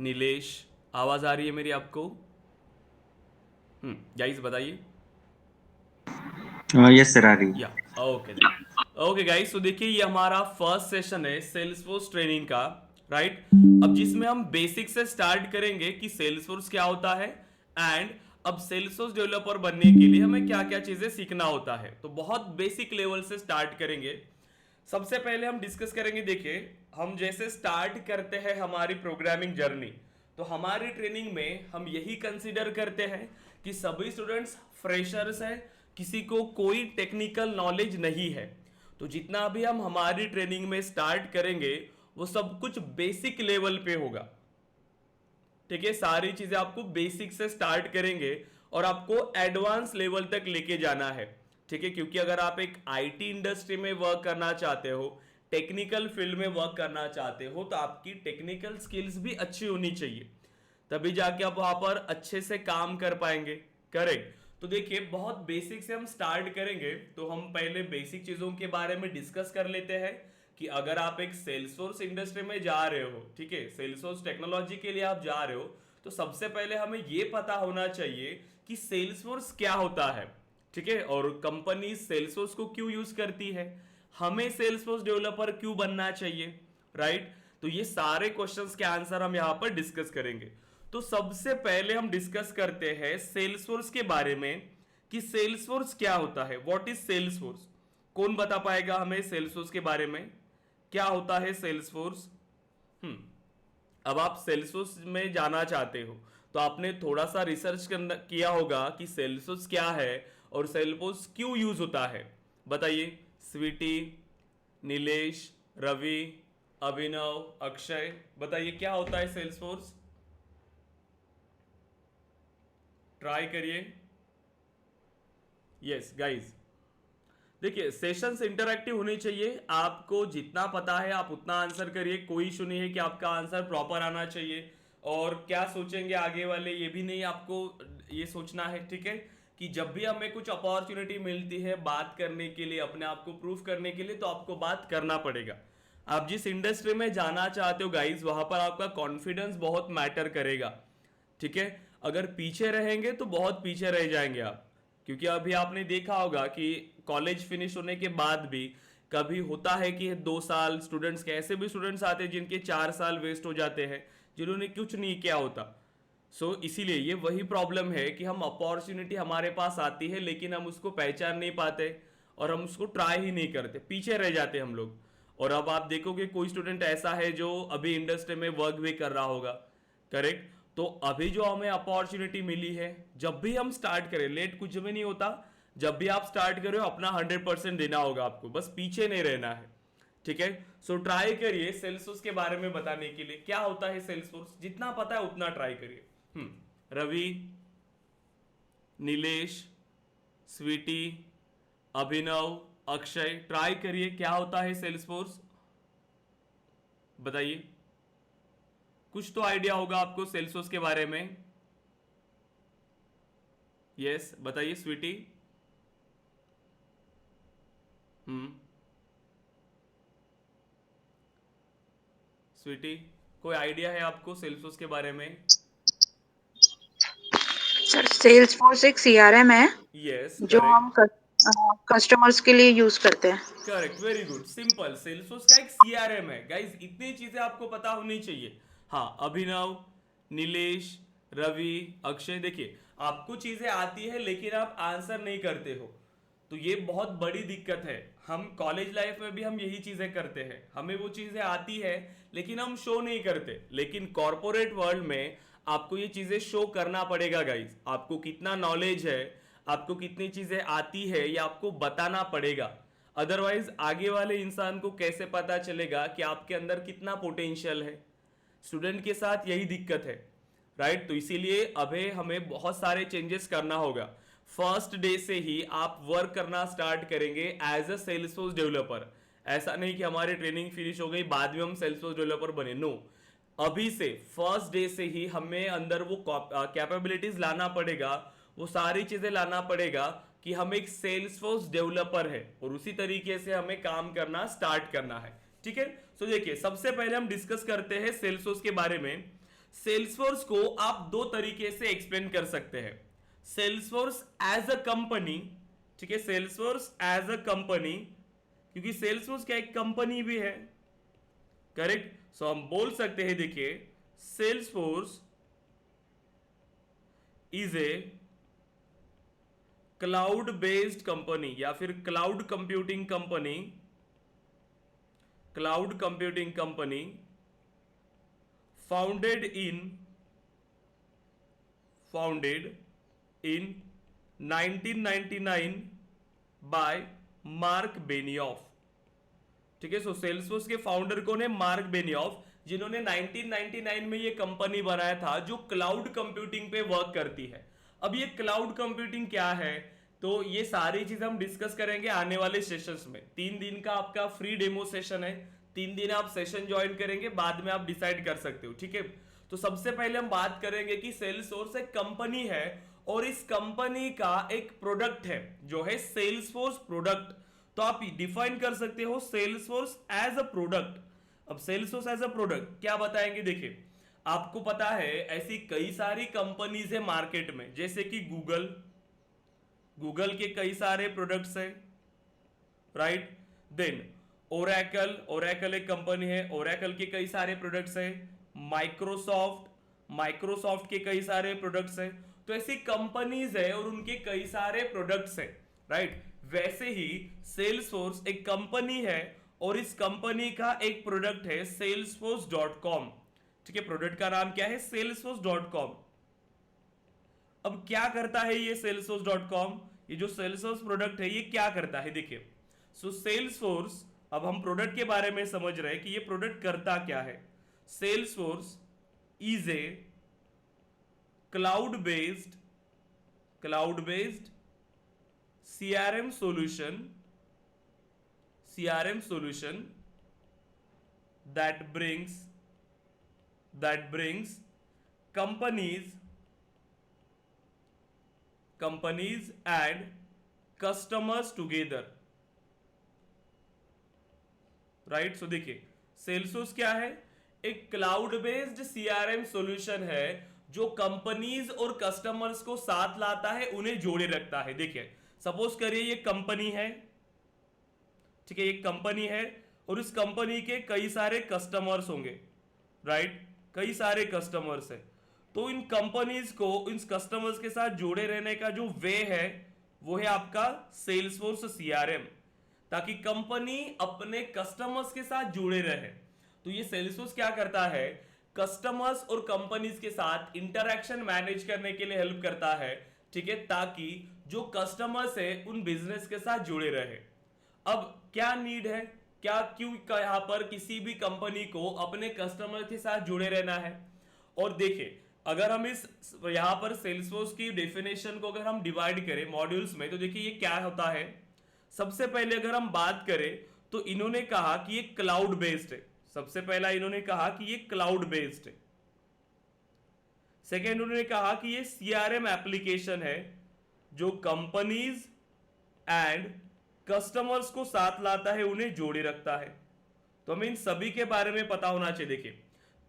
नीलेश, आवाज आ रही है मेरी आपको? गाइस बताइए। यस सर, आ रही या है। Okay then. ओके गाइस, तो देखिए ये हमारा फर्स्ट सेशन है सेल्सफोर्स ट्रेनिंग का, राइट। अब जिसमें हम बेसिक से स्टार्ट करेंगे कि सेल्सफोर्स क्या होता है, एंड अब सेल्सफोर्स डेवलपर बनने के लिए हमें क्या क्या चीजें सीखना होता है। तो बहुत बेसिक लेवल से स्टार्ट करेंगे। सबसे पहले हम डिस्कस करेंगे, देखिए हम जैसे स्टार्ट करते हैं हमारी प्रोग्रामिंग जर्नी, तो हमारी ट्रेनिंग में हम यही कंसीडर करते हैं कि सभी स्टूडेंट्स फ्रेशर्स हैं, किसी को कोई टेक्निकल नॉलेज नहीं है। तो जितना भी हम हमारी ट्रेनिंग में स्टार्ट करेंगे वो सब कुछ बेसिक लेवल पे होगा। ठीक है, सारी चीजें आपको बेसिक से स्टार्ट करेंगे और आपको एडवांस लेवल तक लेके जाना है। ठीक है, क्योंकि अगर आप एक आईटी इंडस्ट्री में वर्क करना चाहते हो, टेक्निकल फील्ड में वर्क करना चाहते हो, तो आपकी टेक्निकल स्किल्स भी अच्छी होनी चाहिए, तभी जाके आप वहां पर अच्छे से काम कर पाएंगे। करेक्ट। तो देखिए बहुत बेसिक से हम स्टार्ट करेंगे, तो हम पहले बेसिक चीजों के बारे में डिस्कस कर लेते हैं कि अगर आप एक सेल्सफोर्स इंडस्ट्री में जा रहे हो, ठीक है, सेल्सफोर्स टेक्नोलॉजी के लिए आप जा रहे हो, तो सबसे पहले हमें ये पता होना चाहिए कि सेल्सफोर्स क्या होता है। ठीक है, और कंपनी सेल्सफोर्स को क्यों यूज करती है, हमें सेल्सफोर्स डेवलपर क्यों बनना चाहिए, राइट। तो ये सारे क्वेश्चंस के आंसर हम यहां पर डिस्कस करेंगे। तो सबसे पहले हम डिस्कस करते हैं सेल्सफोर्स के बारे में कि सेल्सफोर्स क्या होता है, व्हाट इज सेल्सफोर्स। कौन बता पाएगा हमें सेल्सफोर्स के बारे में, क्या होता है सेल्सफोर्स? हम्म अब आप सेल्सफोर्स में जाना चाहते हो तो आपने थोड़ा सा रिसर्च किया होगा कि सेल्सफोर्स क्या है और सेल्सफोर्स क्यों यूज होता है। बताइए, स्वीटी, नीलेश, रवि, अभिनव, अक्षय, बताइए क्या होता है सेल्सफोर्स। ट्राई करिए। यस गाइस, देखिए सेशंस इंटरैक्टिव होनी चाहिए, आपको जितना पता है आप उतना आंसर करिए, कोई इशू नहीं है कि आपका आंसर प्रॉपर आना चाहिए और क्या सोचेंगे आगे वाले ये भी नहीं आपको ये सोचना है। ठीक है, कि जब भी हमें कुछ अपॉर्चुनिटी मिलती है बात करने के लिए, अपने आप को प्रूफ करने के लिए, तो आपको बात करना पड़ेगा। आप जिस इंडस्ट्री में जाना चाहते हो गाइज, वहां पर आपका कॉन्फिडेंस बहुत मैटर करेगा। ठीक है, अगर पीछे रहेंगे तो बहुत पीछे रह जाएंगे आप, क्योंकि अभी आपने देखा होगा कि कॉलेज फिनिश होने के बाद भी कभी होता है कि 2 साल स्टूडेंट्स के, ऐसे भी स्टूडेंट्स आते हैं जिनके 4 साल वेस्ट हो जाते हैं, जिन्होंने कुछ नहीं किया होता। इसीलिए ये वही प्रॉब्लम है कि हम अपॉर्चुनिटी हमारे पास आती है लेकिन हम उसको पहचान नहीं पाते और हम उसको ट्राई ही नहीं करते, पीछे रह जाते हम लोग। और अब आप देखोगे कोई स्टूडेंट ऐसा है जो अभी इंडस्ट्री में वर्क भी कर रहा होगा, करेक्ट। तो अभी जो हमें अपॉर्चुनिटी मिली है, जब भी हम स्टार्ट करें, लेट कुछ भी नहीं होता, जब भी आप स्टार्ट करें अपना 100% देना होगा आपको, बस पीछे नहीं रहना है। ठीक है, ट्राई करिए सेल्सफोर्स के बारे में बताने के लिए, क्या होता है सेल्सफोर्स, जितना पता है उतना ट्राई करिए। रवि, नीलेश, स्वीटी, अभिनव, अक्षय, ट्राई करिए क्या होता है सेल्सफोर्स, बताइए। कुछ तो आइडिया होगा आपको सेल्सफोर्स के बारे में। यस बताइए स्वीटी। हम्म स्वीटी, कोई आइडिया है आपको सेल्सफोर्स के बारे में? सर सेल्स फोर्स एक सीआरएम है यस जो करेक्ट। हम कस्टमर्स के लिए यूज करते हैं। Correct, very good, simple, Salesforce का एक सीआरएम है गाइस, इतनी चीजें आपको पता होनी चाहिए। हाँ, अभिनव, नीलेश, रवि, अक्षय, देखिए आपको चीजें आती है लेकिन आप आंसर नहीं करते हो, तो ये बहुत बड़ी दिक्कत है। हम कॉलेज लाइफ में भी हम यही चीजें करते हैं, हमें वो चीजें आती है लेकिन हम शो नहीं करते, लेकिन कॉर्पोरेट वर्ल्ड में आपको ये चीजें शो करना पड़ेगा गाइस। आपको कितना नॉलेज है, आपको कितनी चीजें आती है, ये आपको बताना पड़ेगा। अदरवाइज आगे वाले इंसान को कैसे पता चलेगा कि आपके अंदर कितना पोटेंशियल है। स्टूडेंट के साथ यही दिक्कत है, राइट। तो इसीलिए अभी हमें बहुत सारे चेंजेस करना होगा। फर्स्ट डे से ही आप वर्क करना स्टार्ट करेंगे एज अ सेल्सफोर्स डेवलपर। ऐसा नहीं कि हमारी ट्रेनिंग फिनिश हो गई बाद में हम सेल्सफोर्स डेवलपर बने, नो। अभी से फर्स्ट डे से ही हमें अंदर वो कैपेबिलिटीज लाना पड़ेगा, वो सारी चीजें लाना पड़ेगा कि हम एक सेल्सफोर्स डेवलपर है, और उसी तरीके से हमें काम करना स्टार्ट करना है। ठीक है, देखिए सबसे पहले हम डिस्कस करते हैं सेल्सफोर्स के बारे में। सेल्सफोर्स को आप दो तरीके से एक्सप्लेन कर सकते हैं। सेल्सफोर्स एज अ कंपनी, ठीक है, सेल्सफोर्स एज अ कंपनी, क्योंकि सेल्सफोर्स क्या एक कंपनी भी है, करेक्ट। सो हम बोल सकते हैं, देखिए, Salesforce is a cloud based company या फिर cloud computing company, cloud computing company founded in 1999 by Mark Benioff, ठीक है। सो सेल्सफोर्स के फाउंडर कौन है? मार्क बेनियॉफ, जिन्होंने 1999 में ये कंपनी बनाया था जो क्लाउड कंप्यूटिंग पे वर्क करती है। अब ये क्लाउड कंप्यूटिंग क्या है, तो ये सारी चीज हम डिस्कस करेंगे आने वाले सेशंस में। 3 दिन का आपका फ्री डेमो सेशन है, 3 दिन आप सेशन ज्वाइन करेंगे, बाद में आप डिसाइड कर सकते हो, ठीक है। तो सबसे पहले हम बात करेंगे कि सेल्सफोर्स एक कंपनी है और इस कंपनी का एक प्रोडक्ट है जो है सेल्सफोर्स प्रोडक्ट। तो आप डिफाइन कर सकते हो सेल्सफोर्स एज अ प्रोडक्ट। अब सेल्सफोर्स एज अ प्रोडक्ट क्या बताएंगे? देखिए, आपको पता है ऐसी कई सारी कंपनीज है मार्केट में, जैसे कि गूगल के कई सारे प्रोडक्ट्स है, राइट। देन ओरेकल एक कंपनी है, ओरेकल के कई सारे प्रोडक्ट्स है। माइक्रोसॉफ्ट के कई सारे प्रोडक्ट्स है। तो ऐसी कंपनीज है और उनके कई सारे प्रोडक्ट्स है, राइट। वैसे ही सेल्सफोर्स एक कंपनी है और इस कंपनी का एक प्रोडक्ट है salesforce.com, ठीक है। प्रोडक्ट का नाम क्या है? salesforce.com। अब क्या करता है ये salesforce.com? ये जो salesforce प्रोडक्ट है ये क्या करता है? देखिए, सो सेल्सफोर्स, अब हम प्रोडक्ट के बारे में समझ रहे हैं कि ये प्रोडक्ट करता क्या है। Salesforce is a cloud based CRM solution that brings companies and customers together, right. So देखिए, सेल्सफोर्स क्या है? एक क्लाउड बेस्ड CRM सॉल्यूशन है जो कंपनीज और कस्टमर्स को साथ लाता है, उन्हें जोड़े रखता है। देखिए, सपोज करिए ये कंपनी है, ठीक है, एक कंपनी है और इस कंपनी के कई सारे कस्टमर्स होंगे, राइट, कई सारे कस्टमर्स है। तो इन कंपनीज को इन कस्टमर्स के साथ जोड़े रहने का जो वे है वो है आपका सेल्सफोर्स CRM, ताकि कंपनी अपने कस्टमर्स के साथ जुड़े रहे। तो ये सेल्सफोर्स क्या करता है? कस्टमर्स और कंपनीज के साथ इंटरैक्शन मैनेज करने के लिए हेल्प करता है, ठीक है, ताकि जो कस्टमर्स है उन बिजनेस के साथ जुड़े रहे। अब क्या नीड है, क्या क्यों यहाँ पर किसी भी कंपनी को अपने कस्टमर के साथ जुड़े रहना है? और देखिए, अगर हम इस यहाँ पर सेल्सफोर्स की डेफिनेशन को अगर हम डिवाइड करें मॉड्यूल्स में, तो देखिए ये क्या होता है। सबसे पहले अगर हम बात करें तो इन्होंने कहा कि ये क्लाउड बेस्ड है। सबसे पहला इन्होंने कहा कि ये क्लाउड बेस्ड है। सेकेंड, उन्होंने कहा कि ये CRM एप्लीकेशन है जो कंपनीज एंड कस्टमर्स को साथ लाता है, उन्हें जोड़े रखता है। तो हमें इन सभी के बारे में पता होना चाहिए। देखिए,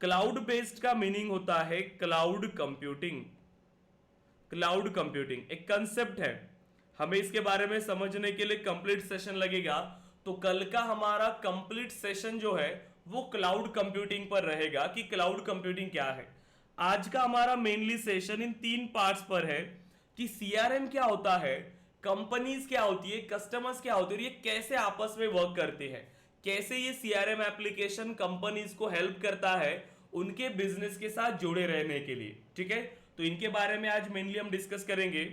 क्लाउड बेस्ड का मीनिंग होता है क्लाउड कंप्यूटिंग। क्लाउड कंप्यूटिंग एक कंसेप्ट है, हमें इसके बारे में समझने के लिए कंप्लीट सेशन लगेगा। तो कल का हमारा कंप्लीट सेशन जो है वो क्लाउड कंप्यूटिंग पर रहेगा कि क्लाउड कंप्यूटिंग क्या है। आज का हमारा मेनली सेशन इन 3 पार्ट्स पर है कि CRM क्या होता है, कंपनीज क्या होती है, कस्टमर्स क्या होते हैं, और ये कैसे आपस में वर्क करते हैं, कैसे ये CRM एप्लीकेशन कंपनीज को हेल्प करता है उनके बिजनेस के साथ जुड़े रहने के लिए, ठीक है। तो इनके बारे में आज मेनली हम डिस्कस करेंगे।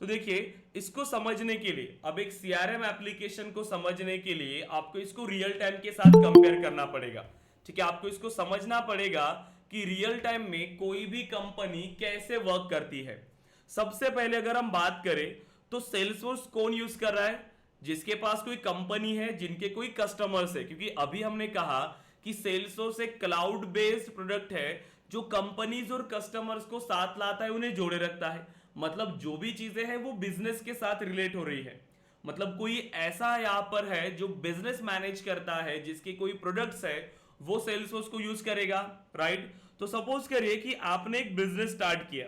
तो देखिए, इसको समझने के लिए, अब एक CRM एप्लीकेशन को समझने के लिए आपको इसको रियल टाइम के साथ कंपेयर करना पड़ेगा, ठीक है। आपको इसको समझना पड़ेगा कि रियल टाइम में कोई भी कंपनी कैसे वर्क करती है। सबसे पहले अगर हम बात करें तो सेल्सफोर्स कौन यूज कर रहा है? जिसके पास कोई कंपनी है, जिनके कोई कस्टमर्स है, क्योंकि अभी हमने कहा कि सेल्सफोर्स एक क्लाउड बेस्ड प्रोडक्ट है जो कंपनीज और कस्टमर्स को साथ लाता है, उन्हें जोड़े रखता है। मतलब जो भी चीजें हैं वो बिजनेस के साथ रिलेट हो रही है। मतलब कोई ऐसा यहाँ पर है जो बिजनेस मैनेज करता है, जिसके कोई प्रोडक्ट्स है, वो सेल्सफोर्स को यूज करेगा, राइट। तो सपोज करिए कि आपने एक बिजनेस स्टार्ट किया,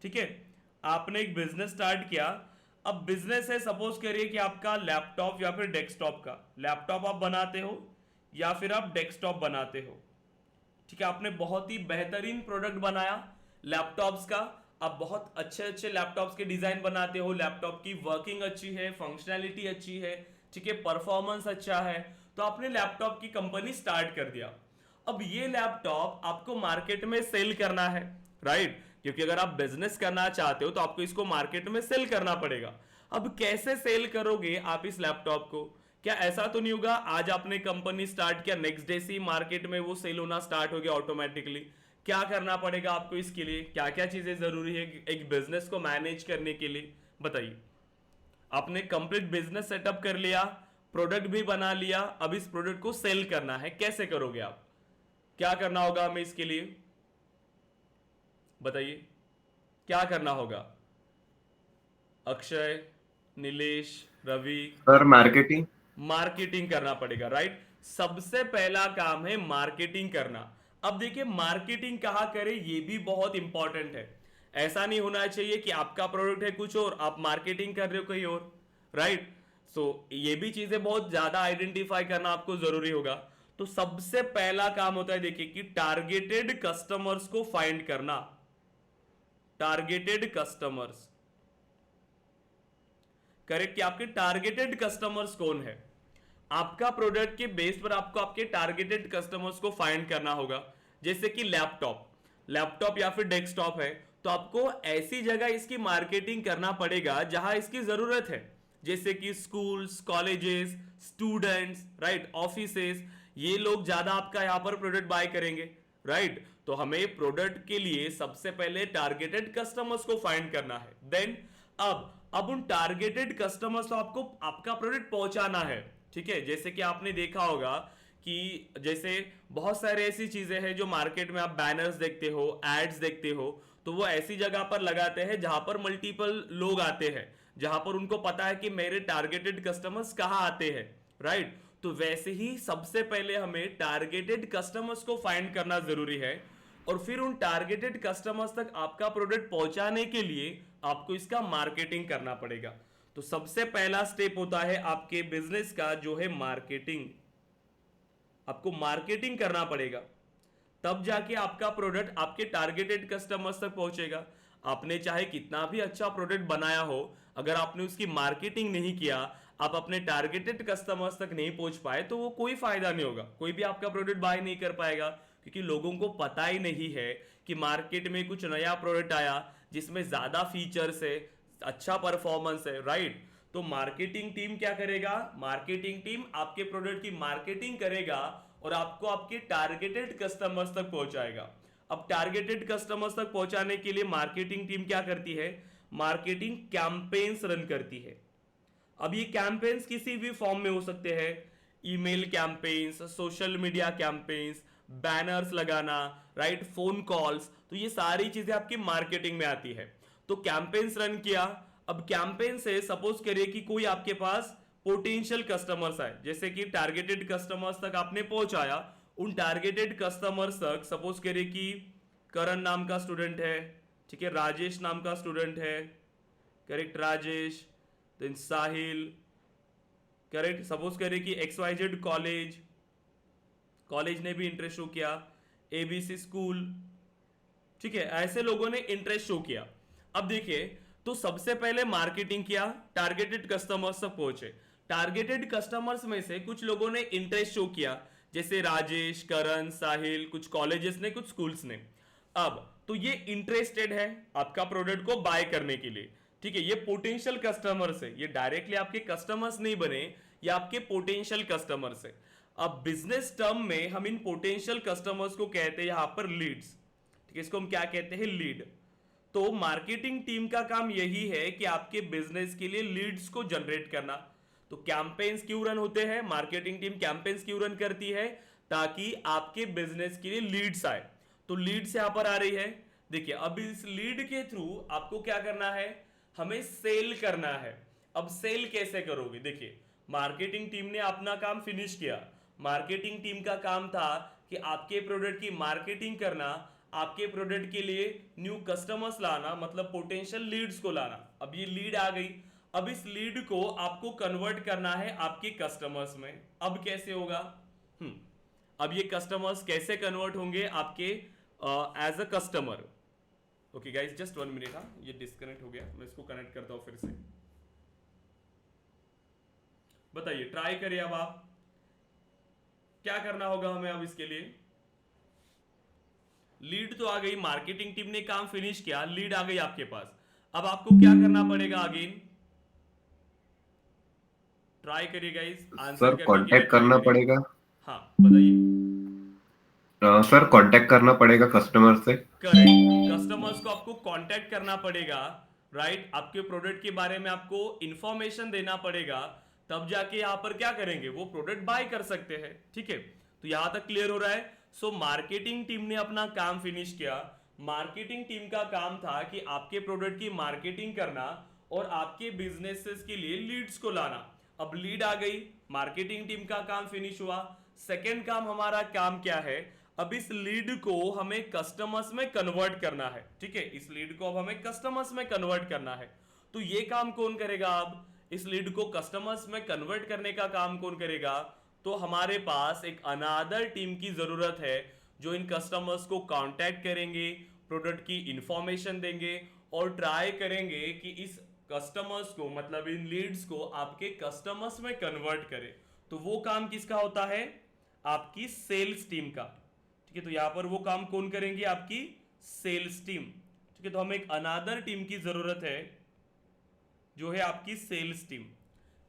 ठीक है, आपने एक बिजनेस स्टार्ट किया। अब बिजनेस है, सपोज करिए कि आपका लैपटॉप या फिर डेस्कटॉप का, लैपटॉप आप बनाते हो या फिर आप डेस्कटॉप बनाते हो, ठीक है, आपने बहुत ही बेहतरीन प्रोडक्ट बनाया लैपटॉप्स का। आप बहुत अच्छे अच्छे लैपटॉप्स के डिजाइन बनाते हो, लैपटॉप की वर्किंग अच्छी है, फंक्शनैलिटी अच्छी है, ठीक है, परफॉर्मेंस अच्छा है, तो आपने लैपटॉप की कंपनी स्टार्ट कर दिया। अब ये लैपटॉप आपको मार्केट में सेल करना है, राइट, क्योंकि अगर आप बिजनेस करना चाहते हो तो आपको इसको मार्केट में सेल करना पड़ेगा। अब कैसे सेल करोगे आप इस लैपटॉप को? क्या ऐसा तो नहीं होगा आज आपने कंपनी स्टार्ट किया, नेक्स्ट डे से मार्केट में वो सेल होना स्टार्ट हो गया ऑटोमेटिकली? क्या करना पड़ेगा आपको इसके लिए? क्या क्या चीजें जरूरी है एक बिजनेस को मैनेज करने के लिए, बताइए। आपने कंप्लीट बिजनेस सेटअप कर लिया, प्रोडक्ट भी बना लिया, अब इस प्रोडक्ट को सेल करना है, कैसे करोगे आप? क्या करना होगा हमें इसके लिए, बताइए, क्या करना होगा? Akshay, Nilesh, Ravi. Sir marketing. Marketing करना पड़ेगा, राइट। सबसे पहला काम है मार्केटिंग करना। अब देखिए मार्केटिंग कहाँ करें ये भी बहुत इंपॉर्टेंट है। ऐसा नहीं होना चाहिए कि आपका प्रोडक्ट है कुछ और आप मार्केटिंग कर रहे हो कहीं और, राइट। सो ये भी चीजें बहुत ज्यादा आइडेंटिफाई करना आपको जरूरी होगा। तो सबसे पहला काम होता है देखिए कि टारगेटेड कस्टमर्स को फाइंड करना। टारगेटेड कस्टमर्स, करेक्ट, कि आपके टारगेटेड कस्टमर्स कौन है। आपका प्रोडक्ट के बेस पर आपको आपके टारगेटेड कस्टमर्स को फाइंड करना होगा। जैसे कि लैपटॉप या फिर डेस्कटॉप है तो आपको ऐसी जगह इसकी मार्केटिंग करना पड़ेगा जहां इसकी जरूरत है, जैसे कि schools, colleges, students, right, offices, ये लोग ज्यादा आपका यहां पर प्रोडक्ट बाय करेंगे, राइट। तो हमें प्रोडक्ट के लिए सबसे पहले टारगेटेड कस्टमर्स को फाइंड करना है। देन अब उन टारगेटेड कस्टमर्स को आपको आपका प्रोडक्ट पहुंचाना है, ठीक है। जैसे कि आपने देखा होगा कि जैसे बहुत सारे ऐसी चीजें हैं जो मार्केट में आप बैनर्स देखते हो, एड्स देखते हो, तो वो ऐसी जगह पर लगाते हैं जहां पर मल्टीपल लोग आते हैं, जहां पर उनको पता है कि मेरे टारगेटेड कस्टमर्स कहां आते हैं, राइट। तो वैसे ही सबसे पहले हमें टारगेटेड कस्टमर्स को फाइंड करना जरूरी है, और फिर उन टारगेटेड कस्टमर्स तक आपका प्रोडक्ट पहुंचाने के लिए आपको इसका मार्केटिंग करना पड़ेगा। तो सबसे पहला स्टेप होता है आपके बिजनेस का जो है मार्केटिंग। आपको मार्केटिंग करना पड़ेगा, तब जाके आपका प्रोडक्ट आपके टारगेटेड कस्टमर्स तक पहुंचेगा। आपने चाहे कितना भी अच्छा प्रोडक्ट बनाया हो, अगर आपने उसकी मार्केटिंग नहीं किया, आप अपने टारगेटेड कस्टमर्स तक नहीं पहुंच पाए, तो वो कोई फायदा नहीं होगा, कोई भी आपका प्रोडक्ट बाय नहीं कर पाएगा, क्योंकि लोगों को पता ही नहीं है कि मार्केट में कुछ नया प्रोडक्ट आया जिसमें ज्यादा फीचर्स है, अच्छा परफॉर्मेंस है, राइट। तो मार्केटिंग टीम क्या करेगा? मार्केटिंग टीम आपके प्रोडक्ट की मार्केटिंग करेगा और आपको आपके टारगेटेड कस्टमर्स तक पहुंचाएगा। अब टारगेटेड कस्टमर्स तक पहुंचाने के लिए मार्केटिंग टीम क्या करती है? मार्केटिंग कैंपेन्स रन करती है। अब ये कैंपेन्स किसी भी फॉर्म में हो सकते हैं, email campaigns, social media campaigns, banners लगाना, राइट, फोन कॉल्स, तो ये सारी चीजें आपकी मार्केटिंग में आती है। तो कैंपेन्स रन किया। अब कैंपेन से सपोज करिए कि कोई आपके पास पोटेंशियल कस्टमर्स आए, जैसे कि टारगेटेड कस्टमर्स तक आपने पहुंचाया, उन टारगेटेड कस्टमर्स तक सपोज करिए कि करण नाम का स्टूडेंट है, ठीक है, राजेश नाम का स्टूडेंट है, करेक्ट, राजेश, देन साहिल, करेक्ट, सपोज करिए कि XYZ कॉलेज ने भी इंटरेस्ट शो किया, ABC स्कूल, ठीक है, ऐसे लोगों ने इंटरेस्ट शो किया। अब देखिए, तो सबसे पहले मार्केटिंग किया, टारगेटेड कस्टमर्स तक पहुंचे। टारगेटेड कस्टमर्स में से कुछ लोगों ने इंटरेस्ट शो किया, जैसे राजेश, करण, साहिल, कुछ कॉलेजेस ने, कुछ स्कूल्स ने। अब तो ये इंटरेस्टेड है आपका प्रोडक्ट को बाय करने के लिए, ठीक है, ये पोटेंशियल कस्टमर्स है, ये डायरेक्टली आपके कस्टमर्स नहीं बने, ये आपके पोटेंशियल कस्टमर्स है। अब बिजनेस टर्म में हम इन पोटेंशियल कस्टमर्स को कहते हैं यहां पर लीड्स, ठीक है, इसको हम क्या कहते हैं? लीड। तो मार्केटिंग टीम का काम यही है कि आपके बिजनेस के लिए लीड्स को जनरेट करना। तो कैंपेन्स क्यों रन होते हैं? मार्केटिंग टीम कैंपेन्स क्यों रन करती है? ताकि आपके बिजनेस के लिए लीड्स आए। तो लीड्स यहां पर आ रही है, देखिए। अब इस लीड के थ्रू आपको क्या करना है? हमें सेल करना है। अब सेल कैसे करोगे? देखिए, मार्केटिंग टीम ने अपना काम फिनिश किया। मार्केटिंग टीम का काम था कि आपके प्रोडक्ट की मार्केटिंग करना, आपके प्रोडक्ट के लिए न्यू कस्टमर्स लाना, मतलब पोटेंशियल लीड्स को लाना। अब ये लीड आ गई, अब इस लीड को आपको कन्वर्ट करना है आपके कस्टमर्स में। अब कैसे होगा? अब ये कस्टमर्स कैसे कन्वर्ट होंगे आपके as a customer? Okay guys, just 1 minute. हाँ, ये डिस्कनेक्ट हो गया, मैं इसको कनेक्ट करता हूं फिर से। बताइए, ट्राई करिए। अब आप क्या करना होगा हमें अब इसके लिए? लीड तो आ गई, मार्केटिंग टीम ने काम फिनिश किया, लीड आ गई आपके पास। अब आपको क्या करना पड़ेगा? अगेन ट्राई करिए गाइस, आंसर सर करने के लिए कांटेक्ट ट्राई करना करिए। पड़ेगा। हाँ बताइए। सर कांटेक्ट करना पड़ेगा कस्टमर से। करेक्ट, कस्टमर्स को आपको कांटेक्ट करना पड़ेगा, राइट। आपके प्रोडक्ट के बारे में आपको इंफॉर्मेशन देना पड़ेगा, तब जाके यहाँ पर क्या करेंगे, वो प्रोडक्ट बाय कर सकते हैं। ठीक है, तो यहां तक क्लियर हो रहा है। सो मार्केटिंग टीम ने अपना काम फिनिश किया। मार्केटिंग टीम का काम था कि आपके प्रोडक्ट की मार्केटिंग करना और आपके बिजनेसेस के लिए लीड्स को लाना। अब लीड आ गई, मार्केटिंग टीम का काम फिनिश हुआ। सेकेंड काम हमारा काम क्या है? अब इस लीड को हमें कस्टमर्स में कन्वर्ट करना है। ठीक है, इस लीड को अब हमें कस्टमर्स में कन्वर्ट करना है। तो ये काम कौन करेगा? अब इस लीड को कस्टमर्स में कन्वर्ट करने का काम कौन करेगा? तो हमारे पास एक अनादर टीम की जरूरत है, जो इन कस्टमर्स को कांटेक्ट करेंगे, प्रोडक्ट की इंफॉर्मेशन देंगे और ट्राई करेंगे कि इस कस्टमर्स को, मतलब इन लीड्स को आपके कस्टमर्स में कन्वर्ट करे। तो वो काम किसका होता है? आपकी सेल्स टीम का। ठीक है, तो यहां पर वो काम कौन करेंगे? आपकी सेल्स टीम। ठीक है, तो हमें एक अनादर टीम की जरूरत है, जो है आपकी सेल्स टीम।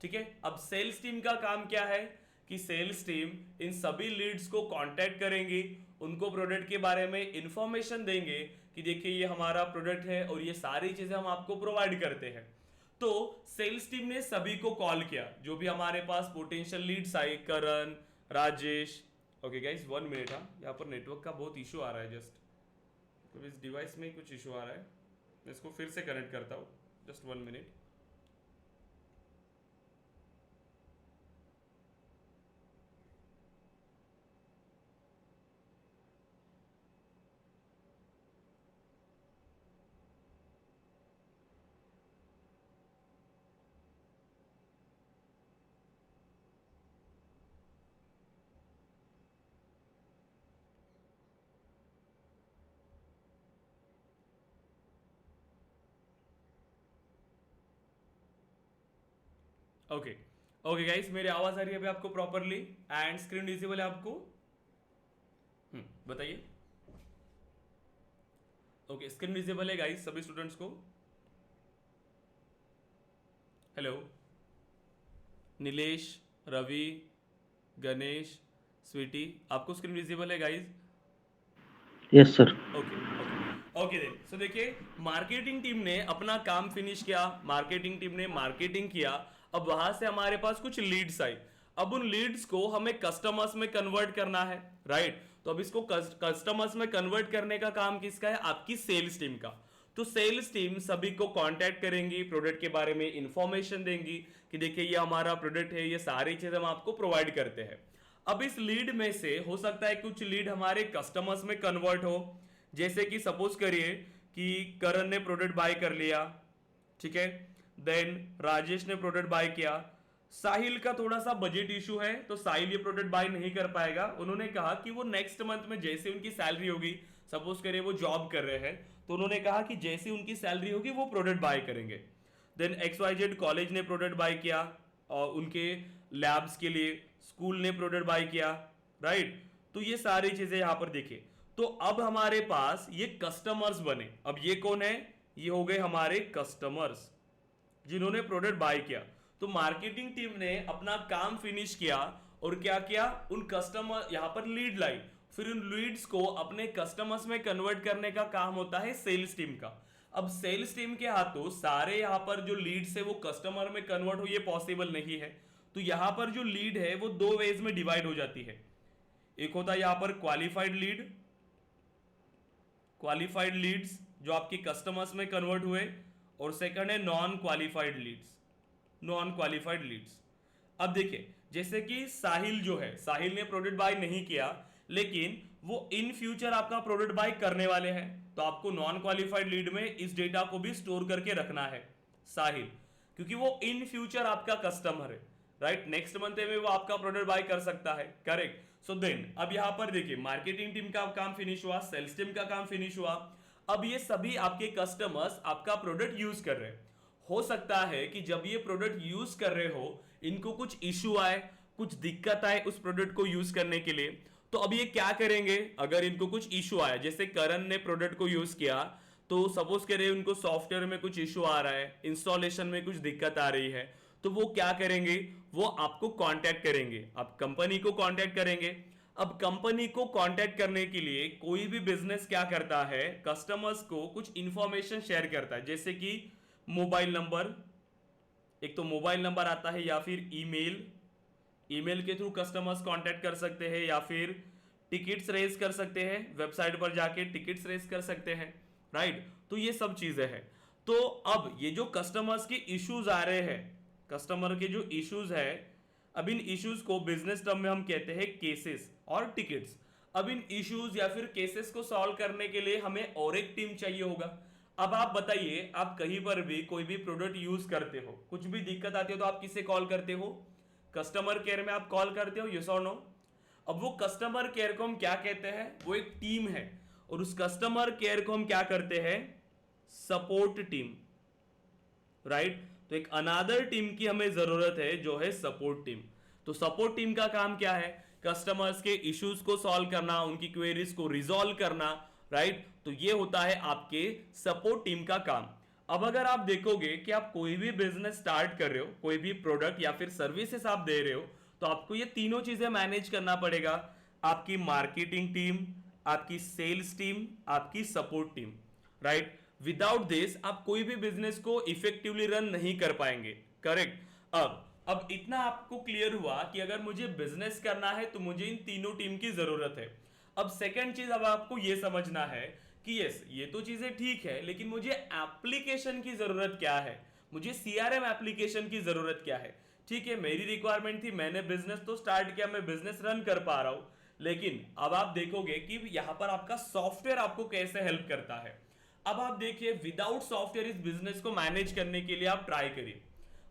ठीक है, अब सेल्स टीम का काम क्या है कि सेल्स टीम इन सभी लीड्स को कांटेक्ट करेंगी, उनको प्रोडक्ट के बारे में इंफॉर्मेशन देंगे कि देखिए ये हमारा प्रोडक्ट है और ये सारी चीजें हम आपको प्रोवाइड करते हैं। तो सेल्स टीम ने सभी को कॉल किया, जो भी हमारे पास पोटेंशियल लीड्स आई, Karan, Rajesh. Okay guys, 1 minute. हाँ, यहाँ पर नेटवर्क का बहुत इशू आ रहा है, जस्ट तो इस डिवाइस में कुछ इशू आ रहा है, मैं इसको फिर से कनेक्ट करता हूँ, just 1 minute. Okay okay guys, मेरी आवाज आ रही है अभी आपको प्रॉपरली एंड स्क्रीन विजिबल है आपको? बताइए। ओके, स्क्रीन विजिबल है गाइस सभी स्टूडेंट्स को? हेलो, नीलेश, रवि, गणेश, स्वीटी, आपको स्क्रीन विजिबल है guys? Yes sir. Okay okay okay then, so देखिए, मार्केटिंग टीम ने अपना काम फिनिश किया, मार्केटिंग टीम ने मार्केटिंग किया। अब वहां से हमारे पास कुछ लीड्स आई, अब उन लीड्स को हमें कस्टमर्स में कन्वर्ट करना है, राइट। तो अब इसको कस्टमर्स में कन्वर्ट करने का काम किसका है? आपकी सेल्स टीम का। तो सेल्स टीम सभी को कांटेक्ट करेंगी, प्रोडक्ट के बारे में इंफॉर्मेशन देंगी कि देखिए ये हमारा प्रोडक्ट है, ये सारी चीजें हम आपको प्रोवाइड करते हैं। अब इस लीड में से हो सकता है कुछ लीड हमारे कस्टमर्स में कन्वर्ट हो, जैसे कि सपोज करिए कि करण ने प्रोडक्ट बाय कर लिया, ठीक है, देन राजेश ने प्रोडक्ट बाय किया। साहिल का थोड़ा सा बजट इशू है, तो साहिल ये प्रोडक्ट बाय नहीं कर पाएगा। उन्होंने कहा कि वो नेक्स्ट मंथ में जैसे उनकी सैलरी होगी, सपोज करिए वो जॉब कर रहे हैं, तो उन्होंने कहा कि जैसे उनकी सैलरी होगी वो प्रोडक्ट बाय करेंगे। देन XYZ कॉलेज ने प्रोडक्ट बाय किया और उनके लैब्स के लिए, स्कूल ने प्रोडक्ट बाय किया, राइट। तो ये सारी चीजें यहां पर देखिए। तो अब हमारे पास ये कस्टमर्स बने। अब ये कौन है? ये हो गए हमारे कस्टमर्स जिन्होंने प्रोडक्ट बाय किया। तो मार्केटिंग टीम ने अपना काम फिनिश किया और क्या किया? उन कस्टमर, यहां पर लीड लाई, फिर उन लीड्स को अपने कस्टमर्स में कन्वर्ट करने का काम होता है सेल्स टीम का। अब सेल्स टीम के हाथों सारे यहां पर जो लीड्स है वो कस्टमर में कन्वर्ट हो, ये पॉसिबल नहीं है। तो यहां पर जो लीड है वो दो वेज में डिवाइड हो जाती है। एक होता है यहां पर क्वालिफाइड लीड, क्वालिफाइड लीड्स जो आपके कस्टमर्स में कन्वर्ट हुए, और सेकंड है non qualified leads, non qualified leads. अब देखिए, जैसे कि साहिल जो है, साहिल ने प्रोडक्ट बाय नहीं किया, लेकिन वो इन फ्यूचर आपका प्रोडक्ट बाय करने वाले हैं, तो आपको नॉन क्वालिफाइड लीड में इस डेटा को भी स्टोर करके रखना है साहिल, क्योंकि वो इन फ्यूचर आपका कस्टमर है, राइट। नेक्स्ट मंथ में वो आपका प्रोडक्ट बाय कर सकता है, करेक्ट। सो देन अब यहां पर देखिए मार्केटिंग टीम का काम फिनिश हुआ, सेल्स टीम का काम फिनिश हुआ। अब ये सभी आपके कस्टमर्स आपका प्रोडक्ट यूज कर रहे हैं। हो सकता है कि जब ये प्रोडक्ट यूज कर रहे हो इनको कुछ इशू आए, कुछ दिक्कत आए उस प्रोडक्ट को यूज करने के लिए, तो अब ये क्या करेंगे, अगर इनको कुछ इशू आया, जैसे करण ने प्रोडक्ट को यूज किया तो सपोज करें उनको सॉफ्टवेयर में कुछ इशू आ रहा है, इंस्टॉलेशन में कुछ दिक्कत आ रही है, तो वो क्या करेंगे, वो आपको कांटेक्ट करेंगे, आप कंपनी को कांटेक्ट करेंगे। अब कंपनी को कांटेक्ट करने के लिए कोई भी बिजनेस क्या करता है, कस्टमर्स को कुछ इंफॉर्मेशन शेयर करता है, जैसे कि मोबाइल नंबर, एक तो मोबाइल नंबर आता है, या फिर ईमेल के थ्रू कस्टमर्स कांटेक्ट कर सकते हैं, या फिर टिकट्स रेज कर सकते हैं, वेबसाइट पर जाके टिकट्स रेज कर सकते हैं, राइट। तो ये सब चीजें हैं। तो अब ये जो कस्टमर्स के इश्यूज आ रहे हैं, कस्टमर के जो इश्यूज है, अब इन इश्यूज को बिजनेस टर्म में हम कहते हैं केसेस और टिकट्स। अब इन इश्यूज या फिर केसेस को सॉल्व करने के लिए हमें और एक टीम चाहिए होगा। अब आप बताइए, आप कहीं पर भी कोई भी प्रोडक्ट यूज करते हो, कुछ भी दिक्कत आती है तो आप किसे कॉल करते हो, कस्टमर केयर में आप कॉल करते हो, यस और नो। अब वो कस्टमर केयर को हम क्या कहते हैं, वो एक टीम है, और उस कस्टमर केयर को हम क्या करते हैं, सपोर्ट टीम, राइट। तो एक अनादर टीम की हमें जरूरत है जो है सपोर्ट टीम। तो सपोर्ट टीम का काम क्या है, कस्टमर्स के इश्यूज को सॉल्व करना, उनकी क्वेरीज को रिजॉल्व करना, राइट। तो ये होता है आपके सपोर्ट टीम का काम। अब अगर आप देखोगे कि आप कोई भी बिजनेस स्टार्ट कर रहे हो, कोई भी प्रोडक्ट या फिर सर्विसेज आप दे रहे हो, तो आपको ये तीनों चीजें मैनेज करना पड़ेगा, आपकी मार्केटिंग टीम, आपकी सेल्स टीम, आपकी support team, right. Without this आप कोई भी बिजनेस को इफेक्टिवली रन नहीं कर पाएंगे, करेक्ट। अब इतना आपको क्लियर हुआ कि अगर मुझे बिजनेस करना है तो मुझे इन तीनों टीम की जरूरत है। अब सेकंड चीज, अब आपको यह समझना है कि यस ये तो चीजें ठीक है, लेकिन मुझे एप्लीकेशन की जरूरत क्या है, मुझे सीआरएम एप्लीकेशन की जरूरत क्या है। ठीक है, मेरी रिक्वायरमेंट थी, मैंने बिजनेस तो स्टार्ट किया, मैं बिजनेस रन कर पा रहा हूं, लेकिन अब आप देखोगे कि यहां पर आपका सॉफ्टवेयर आपको कैसे हेल्प करता है। अब आप देखिए, विदाउट सॉफ्टवेयर इस बिजनेस को मैनेज करने के लिए आप ट्राई करिए,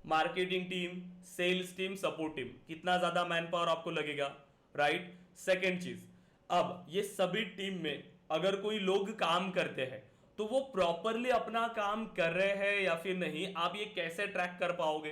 marketing team, sales team, support team, कितना ज्यादा मैन पावर आपको लगेगा, राइट। सेकेंड चीज, अब ये सभी टीम में अगर कोई लोग काम करते हैं तो वो प्रॉपरली अपना काम कर रहे हैं या फिर नहीं, आप ये कैसे ट्रैक कर पाओगे,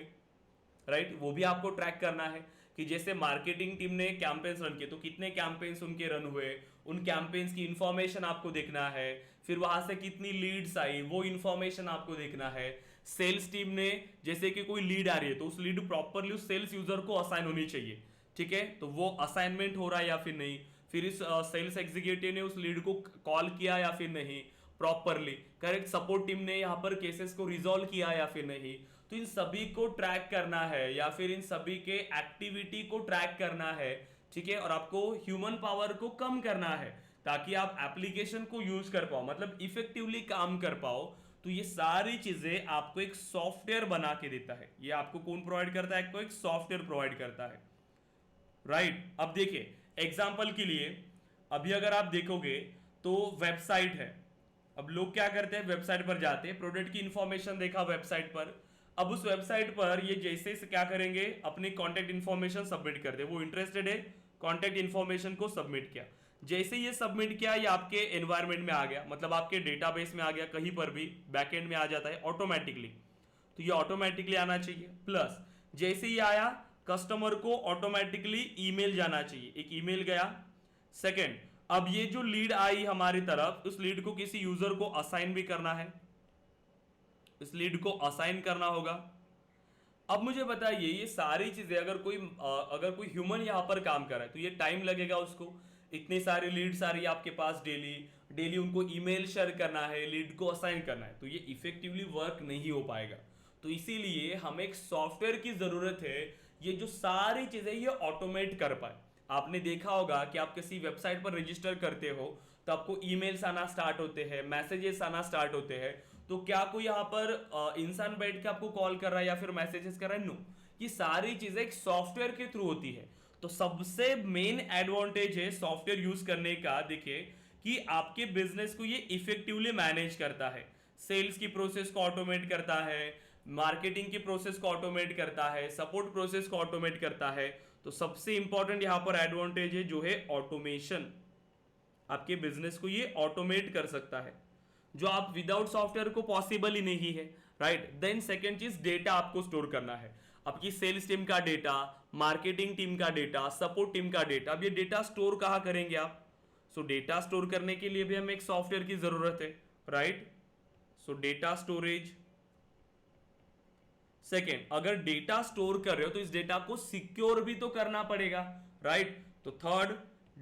राइट। वो भी आपको ट्रैक करना है कि जैसे मार्केटिंग टीम ने कैंपेन्स रन किए तो कितने कैंपेन्स उनके रन हुए, उन कैंपेन्स की इंफॉर्मेशन आपको देखना है, फिर वहां से कितनी लीड्स आई वो इंफॉर्मेशन आपको देखना है। सेल्स टीम ने जैसे कि कोई लीड आ रही है तो उस लीड प्रॉपरली उस सेल्स यूजर को असाइन होनी चाहिए, ठीक है, तो वो असाइनमेंट हो रहा है या फिर नहीं, फिर इस सेल्स एग्जीक्यूटिव ने उस लीड को कॉल किया या फिर नहीं प्रॉपरली, करेक्ट। सपोर्ट टीम ने यहाँ पर केसेस को रिजॉल्व किया या फिर नहीं, तो इन सभी को ट्रैक करना है या फिर इन सभी के एक्टिविटी को ट्रैक करना है, ठीक है। और आपको ह्यूमन पावर को कम करना है ताकि आप एप्लीकेशन को यूज कर पाओ, मतलब इफेक्टिवली काम कर पाओ। तो ये सारी चीजें आपको एक सॉफ्टवेयर बना के देता है। ये आपको कौन प्रोवाइड करता है, आपको एक सॉफ्टवेयर प्रोवाइड करता है, राइट। अब देखिए एग्जाम्पल के लिए, अभी अगर आप देखोगे तो वेबसाइट है, अब लोग क्या करते हैं, वेबसाइट पर जाते हैं, प्रोडक्ट की इंफॉर्मेशन देखा वेबसाइट पर, अब उस वेबसाइट पर ये जैसे से क्या करेंगे, अपनी कॉन्टैक्ट इंफॉर्मेशन सबमिट कर दे, वो इंटरेस्टेड है, कॉन्टैक्ट इंफॉर्मेशन को सबमिट किया, जैसे ये सबमिट किया ये आपके एनवायरमेंट में आ गया, मतलब आपके डेटाबेस में आ गया, कहीं पर भी बैकएंड में आ जाता है ऑटोमेटिकली, तो ये ऑटोमेटिकली आना चाहिए। प्लस जैसे ही आया कस्टमर को ऑटोमेटिकली ईमेल जाना चाहिए, एक ईमेल गया। सेकंड, अब ये जो लीड आई हमारी तरफ, उस लीड को किसी यूजर को असाइन भी करना है, इस लीड को असाइन करना होगा। अब मुझे बताइए ये सारी चीजें अगर कोई ह्यूमन यहां पर काम कर रहा है तो ये टाइम लगेगा उसको, इतनी सारी लीड्स आ रही है आपके पास डेली उनको ईमेल शेयर करना है, लीड को असाइन करना है, तो ये इफेक्टिवली वर्क नहीं हो पाएगा। तो इसीलिए हमें एक सॉफ्टवेयर की जरूरत है, ये जो सारी चीजें ये ऑटोमेट कर पाए। आपने देखा होगा कि आप किसी वेबसाइट पर रजिस्टर करते हो तो आपको ईमेल्स आना स्टार्ट होते हैं, मैसेजेस आना स्टार्ट होते हैं, तो क्या कोई यहाँ पर इंसान बैठ के आपको कॉल कर रहा है या फिर मैसेजेस कर रहा है? नो, ये सारी चीजें एक सॉफ्टवेयर के थ्रू होती है। तो सबसे मेन एडवांटेज है सॉफ्टवेयर यूज करने का, देखिए कि आपके बिजनेस को ये इफेक्टिवली मैनेज करता है, सेल्स की प्रोसेस को ऑटोमेट करता है, मार्केटिंग की प्रोसेस को ऑटोमेट करता है, सपोर्ट प्रोसेस को ऑटोमेट करता है। तो सबसे इंपॉर्टेंट यहां पर एडवांटेज है जो है ऑटोमेशन, आपके बिजनेस को ये ऑटोमेट कर सकता है, जो आप विदाउट सॉफ्टवेयर को पॉसिबल ही नहीं है, राइट। देन सेकेंड चीज, डेटा आपको स्टोर करना है, आपकी सेल्स टीम का डेटा, मार्केटिंग टीम का डेटा, सपोर्ट टीम का डेटा। अब ये डेटा स्टोर कहां करेंगे आप? सो डेटा स्टोर करने के लिए भी हमें एक सॉफ्टवेयर की जरूरत है, राइट। सो डेटा स्टोरेज। सेकेंड, अगर डेटा स्टोर कर रहे हो तो इस डेटा को सिक्योर भी तो करना पड़ेगा, राइट। तो third,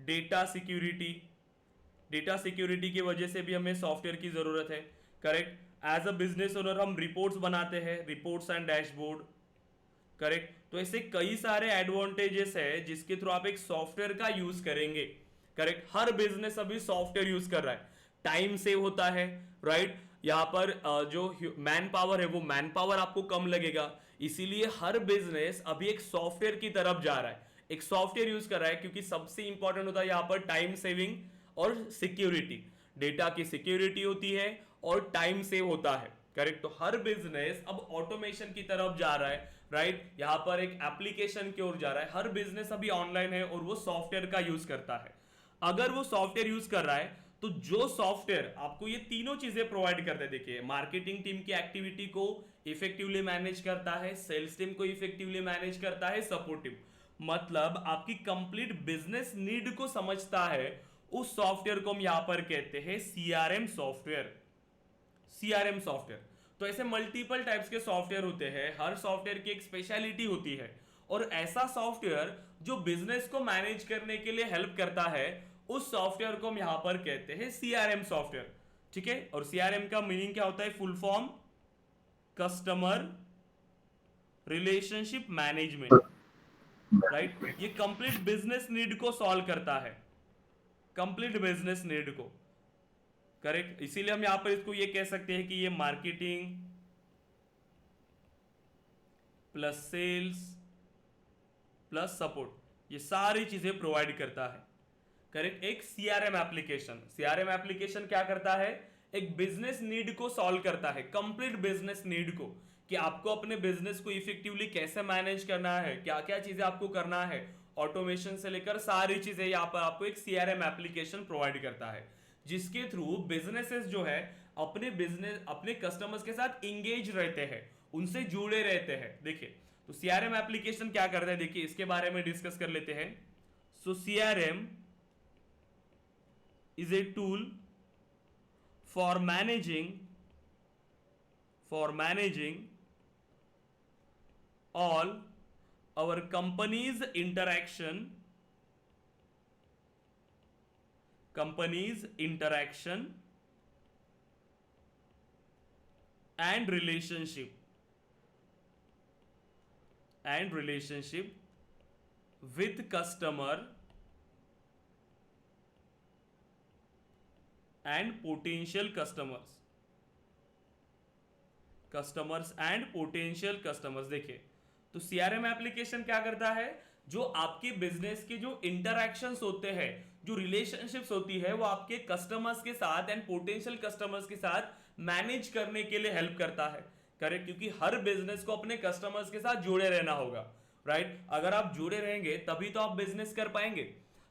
data security. Data security की वजह से भी हमें सॉफ्टवेयर की जरूरत है, correct. As a business owner हम रिपोर्ट्स बनाते हैं, रिपोर्ट्स एंड डैशबोर्ड, करेक्ट। तो ऐसे कई सारे एडवांटेजेस है जिसके थ्रू आप एक सॉफ्टवेयर का यूज करेंगे, करेक्ट। हर बिजनेस अभी सॉफ्टवेयर यूज कर रहा है, टाइम सेव होता है, राइट। यहां पर जो मैन पावर है वो मैन पावर आपको कम लगेगा, इसीलिए हर बिजनेस अभी एक सॉफ्टवेयर की तरफ जा रहा है, एक सॉफ्टवेयर यूज कर रहा है, क्योंकि सबसे इंपॉर्टेंट होता है यहां पर टाइम सेविंग और सिक्योरिटी। डेटा की सिक्योरिटी होती है और टाइम सेव होता है, करेक्ट। तो हर बिजनेस अब ऑटोमेशन की तरफ जा रहा है, राइट। यहां पर एक एप्लीकेशन की ओर जा रहा है, हर बिजनेस अभी ऑनलाइन है और वो सॉफ्टवेयर का यूज करता है। अगर वो सॉफ्टवेयर यूज कर रहा है तो जो सॉफ्टवेयर आपको ये तीनों चीजें प्रोवाइड करता है, देखिए मार्केटिंग टीम की एक्टिविटी को इफेक्टिवली मैनेज करता है, सेल्स टीम को इफेक्टिवली मैनेज करता है, सपोर्ट टीम, मतलब आपकी कंप्लीट बिजनेस नीड को समझता है। उस सॉफ्टवेयर को हम यहां पर कहते हैं सीआरएम सॉफ्टवेयर, सीआरएम सॉफ्टवेयर। तो ऐसे मल्टीपल टाइप्स के सॉफ्टवेयर होते हैं, हर सॉफ्टवेयर की एक स्पेशलिटी होती है, और ऐसा सॉफ्टवेयर जो बिजनेस को मैनेज करने के लिए हेल्प करता है, उस सॉफ्टवेयर को हम यहां पर कहते हैं सीआरएम सॉफ्टवेयर, ठीक है। और सीआरएम का मीनिंग क्या होता है? Full form customer relationship management, right. ये कंप्लीट बिजनेस नीड को सॉल्व करता है, कंप्लीट बिजनेस नीड को, करेक्ट। इसीलिए हम यहां पर इसको ये कह सकते हैं कि ये marketing plus sales plus support, ये सारी चीजें प्रोवाइड करता है, करेक्ट। एक सीआरएम एप्लीकेशन, सीआरएम एप्लीकेशन क्या करता है? एक बिजनेस नीड को सॉल्व करता है, कंप्लीट बिजनेस नीड को, कि आपको अपने बिजनेस को इफेक्टिवली कैसे मैनेज करना है, क्या क्या चीजें आपको करना है, ऑटोमेशन से लेकर सारी चीजें यहां पर आपको एक सीआरएम एप्लीकेशन प्रोवाइड करता है, जिसके थ्रू बिजनेसेस जो है अपने बिजनेस, अपने कस्टमर्स के साथ इंगेज रहते हैं, उनसे जुड़े रहते हैं। देखिए तो सीआरएम एप्लीकेशन क्या करता है, देखिए इसके बारे में डिस्कस कर लेते हैं। सो CRM is a tool for managing all our company's interaction and relationship with customer and potential customers. देखिए तो सीआरएम एप्लीकेशन क्या करता है, जो आपके बिजनेस के जो इंटरैक्शंस होते हैं, जो रिलेशनशिप्स होती है, वो आपके कस्टमर्स के साथ एंड पोटेंशियल कस्टमर्स के साथ मैनेज करने के लिए हेल्प करता है, करेक्ट। क्योंकि हर बिजनेस को अपने कस्टमर्स के साथ जुड़े रहना होगा, राइट। अगर आप जुड़े रहेंगे तभी तो आप बिजनेस कर पाएंगे।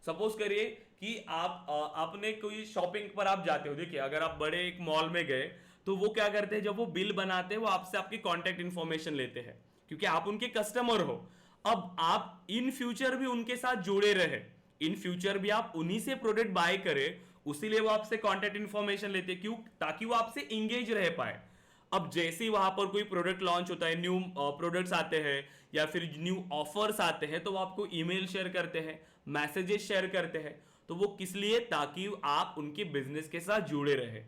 सपोज करिए कि आपने कोई शॉपिंग पर आप जाते हो, देखिए अगर आप बड़े एक मॉल में गए तो वो क्या करते हैं, जब वो बिल बनाते हैं वो आपसे आपकी कॉन्टेक्ट इंफॉर्मेशन लेते हैं, क्योंकि आप उनके कस्टमर हो। अब आप इन फ्यूचर भी उनके साथ जुड़े रहे, इन फ्यूचर भी आप उन्हीं से प्रोडक्ट बाय करें, उसीलिए वो आपसे कॉन्टेक्ट इंफॉर्मेशन लेते हैं, क्यों? ताकि वो आपसे इंगेज रह पाए। अब जैसे ही वहां पर कोई प्रोडक्ट लॉन्च होता है, न्यू प्रोडक्ट्स आते हैं या फिर न्यू ऑफर्स आते हैं, तो वो आपको ईमेल शेयर करते हैं, मैसेजेस शेयर करते हैं। तो वो किस लिए? ताकि आप उनके बिजनेस के साथ जुड़े रहे,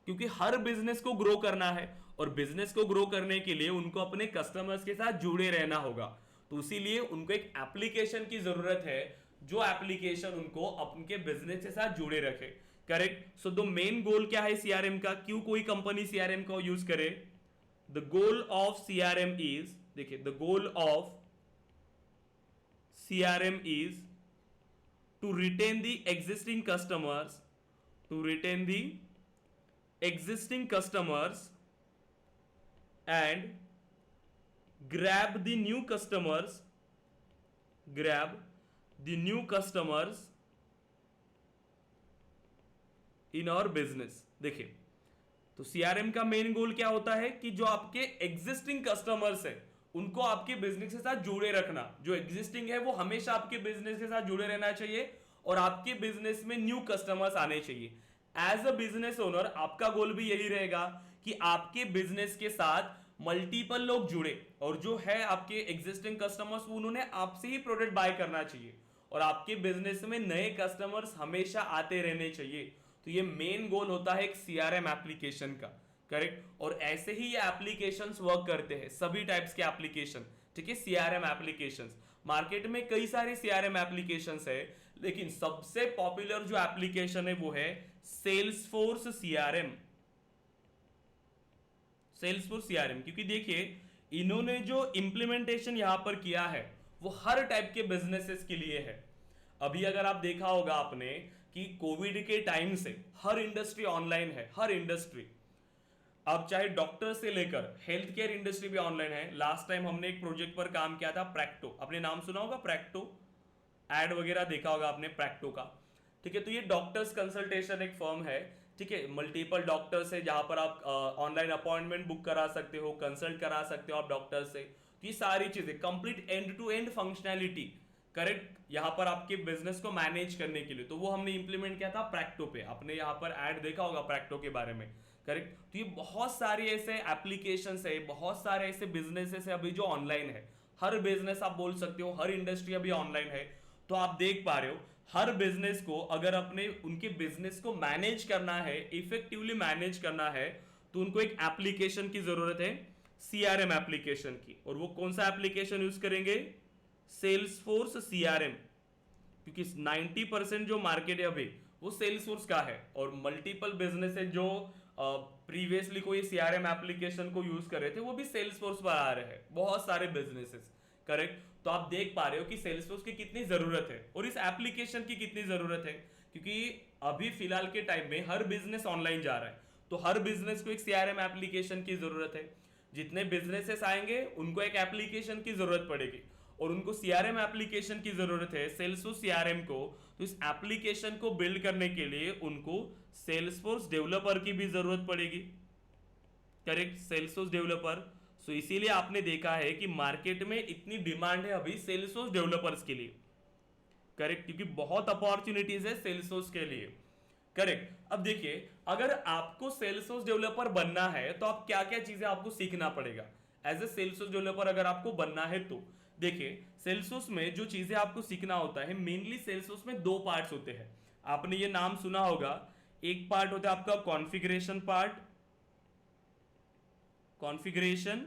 क्योंकि हर बिजनेस को ग्रो करना है और बिजनेस को ग्रो करने के लिए उनको अपने कस्टमर्स के साथ जुड़े रहना होगा। तो इसीलिए उनको एक एप्लीकेशन की जरूरत है, जो एप्लीकेशन उनको अपने बिजनेस के साथ जुड़े रखे, correct. So the main goal क्या है सीआरएम का? क्यों कोई कंपनी सीआरएम का यूज करे? The goal of CRM is, देखिए the goal of CRM is to retain the existing customers, and grab the new customers in our business। देखिए, तो सीआरएम का मेन गोल क्या होता है कि जो आपके एग्जिस्टिंग कस्टमर्स है उनको आपके बिजनेस के साथ जुड़े रखना। जो एग्जिस्टिंग है वो हमेशा आपके बिजनेस के साथ जुड़े रहना चाहिए और आपके बिजनेस में न्यू कस्टमर्स आने चाहिए। एज अ बिजनेस ओनर आपका गोल भी यही रहेगा कि आपके बिजनेस के साथ मल्टीपल लोग जुड़े और जो है आपके एग्जिस्टिंग कस्टमर्स उन्होंने आपसे ही प्रोडक्ट बाय करना चाहिए और आपके बिजनेस में नए कस्टमर्स हमेशा आते रहने चाहिए। तो ये मेन गोल होता है एक सीआरएम एप्लीकेशन का, करेक्ट। और ऐसे ही ये एप्लीकेशंस वर्क करते हैं, सभी टाइप्स के एप्लीकेशन, ठीक है। सीआरएम एप्लीकेशंस मार्केट में कई सारे सीआरएम एप्लीकेशंस है, लेकिन सबसे पॉपुलर जो एप्लीकेशन है वो है सेल्सफोर्स सीआरएम। सेल्सफोर्स सीआरएम, क्योंकि देखिए इन्होंने जो इंप्लीमेंटेशन यहां पर किया है वो हर टाइप के बिजनेसेस के लिए है। अभी अगर आप देखा होगा आपने कि कोविड के टाइम से हर इंडस्ट्री ऑनलाइन है, हर इंडस्ट्री। अब चाहे डॉक्टर से लेकर हेल्थ केयर इंडस्ट्री भी ऑनलाइन है। लास्ट टाइम हमने एक प्रोजेक्ट पर काम किया था, प्रैक्टो, आपने नाम सुना होगा, प्रैक्टो, एड वगैरह देखा होगा आपने प्रैक्टो का, ठीक है। तो ये डॉक्टर्स कंसल्टेशन एक फर्म है, ठीक है। मल्टीपल डॉक्टर्स है जहां पर आप ऑनलाइन अपॉइंटमेंट बुक करा सकते हो, कंसल्ट करा सकते हो आप डॉक्टर से। तो ये सारी चीजें complete end to end functionality, correct, यहां पर आपके बिजनेस को मैनेज करने के लिए, तो वो हमने इंप्लीमेंट किया था प्रैक्टो पे। आपने यहां पर ऐड देखा होगा प्रैक्टो के बारे में, करेक्ट। तो ये बहुत सारे ऐसे एप्लीकेशंस है, बहुत सारे ऐसे बिजनेसेस है अभी जो ऑनलाइन है। हर बिजनेस आप बोल सकते हो, हर इंडस्ट्री अभी ऑनलाइन है। तो आप देख पा रहे हो हर बिजनेस को अगर अपने उनके बिजनेस को मैनेज करना है, इफेक्टिवली मैनेज करना है, तो उनको एक एप्लीकेशन की जरूरत है, सीआरएम एप्लीकेशन की। और वो कौन सा एप्लीकेशन यूज करेंगे? सेल्सफोर्स सीआरएम, क्योंकि 90% जो मार्केट है अभी वो सेल्सफोर्स का है और मल्टीपल बिजनेस है जो प्रीवियसली कोई सीआरएम एप्लीकेशन को यूज कर रहे थे वो भी सेल्सफोर्स पर आ रहे हैं, बहुत सारे बिजनेसेस, करेक्ट। तो आप देख पा रहे हो कि सेल्सफोर्स की कितनी जरूरत है और इस एप्लीकेशन की कितनी जरूरत है, क्योंकि अभी फिलहाल के टाइम में हर बिजनेस ऑनलाइन जा रहा है। तो हर बिजनेस को एक सीआरएम एप्लीकेशन की जरूरत है। जितने बिजनेसेस आएंगे उनको एक एप्लीकेशन की जरूरत पड़ेगी और उनको सीआरएम एप्लीकेशन की जरूरत है, सेल्सफोर्स सीआरएम को। तो इस एप्लीकेशन को बिल्ड करने के लिए उनको सेल्सफोर्स डेवलपर की भी जरूरत पड़ेगी, करेक्ट, सेल्सफोर्स डेवलपर। सो इसीलिए आपने देखा है कि मार्केट में इतनी डिमांड है अभी सेल्सफोर्स डेवलपर्स के लिए, करेक्ट, क्योंकि बहुत अपॉर्चुनिटीज है सेल्सफोर्स के लिए, करेक्ट। अब देखिए अगर आपको सेल्सफोर्स डेवलपर बनना है तो आप क्या क्या चीजें आपको सीखना पड़ेगा एज ए सेल्सफोर्स डेवलपर अगर आपको बनना है। तो देखिए सेल्सफोर्स में जो चीजें आपको सीखना होता है, मेनली सेल्सफोर्स में दो पार्ट्स होते हैं। आपने ये नाम सुना होगा, एक पार्ट होता है आपका configuration part, configuration,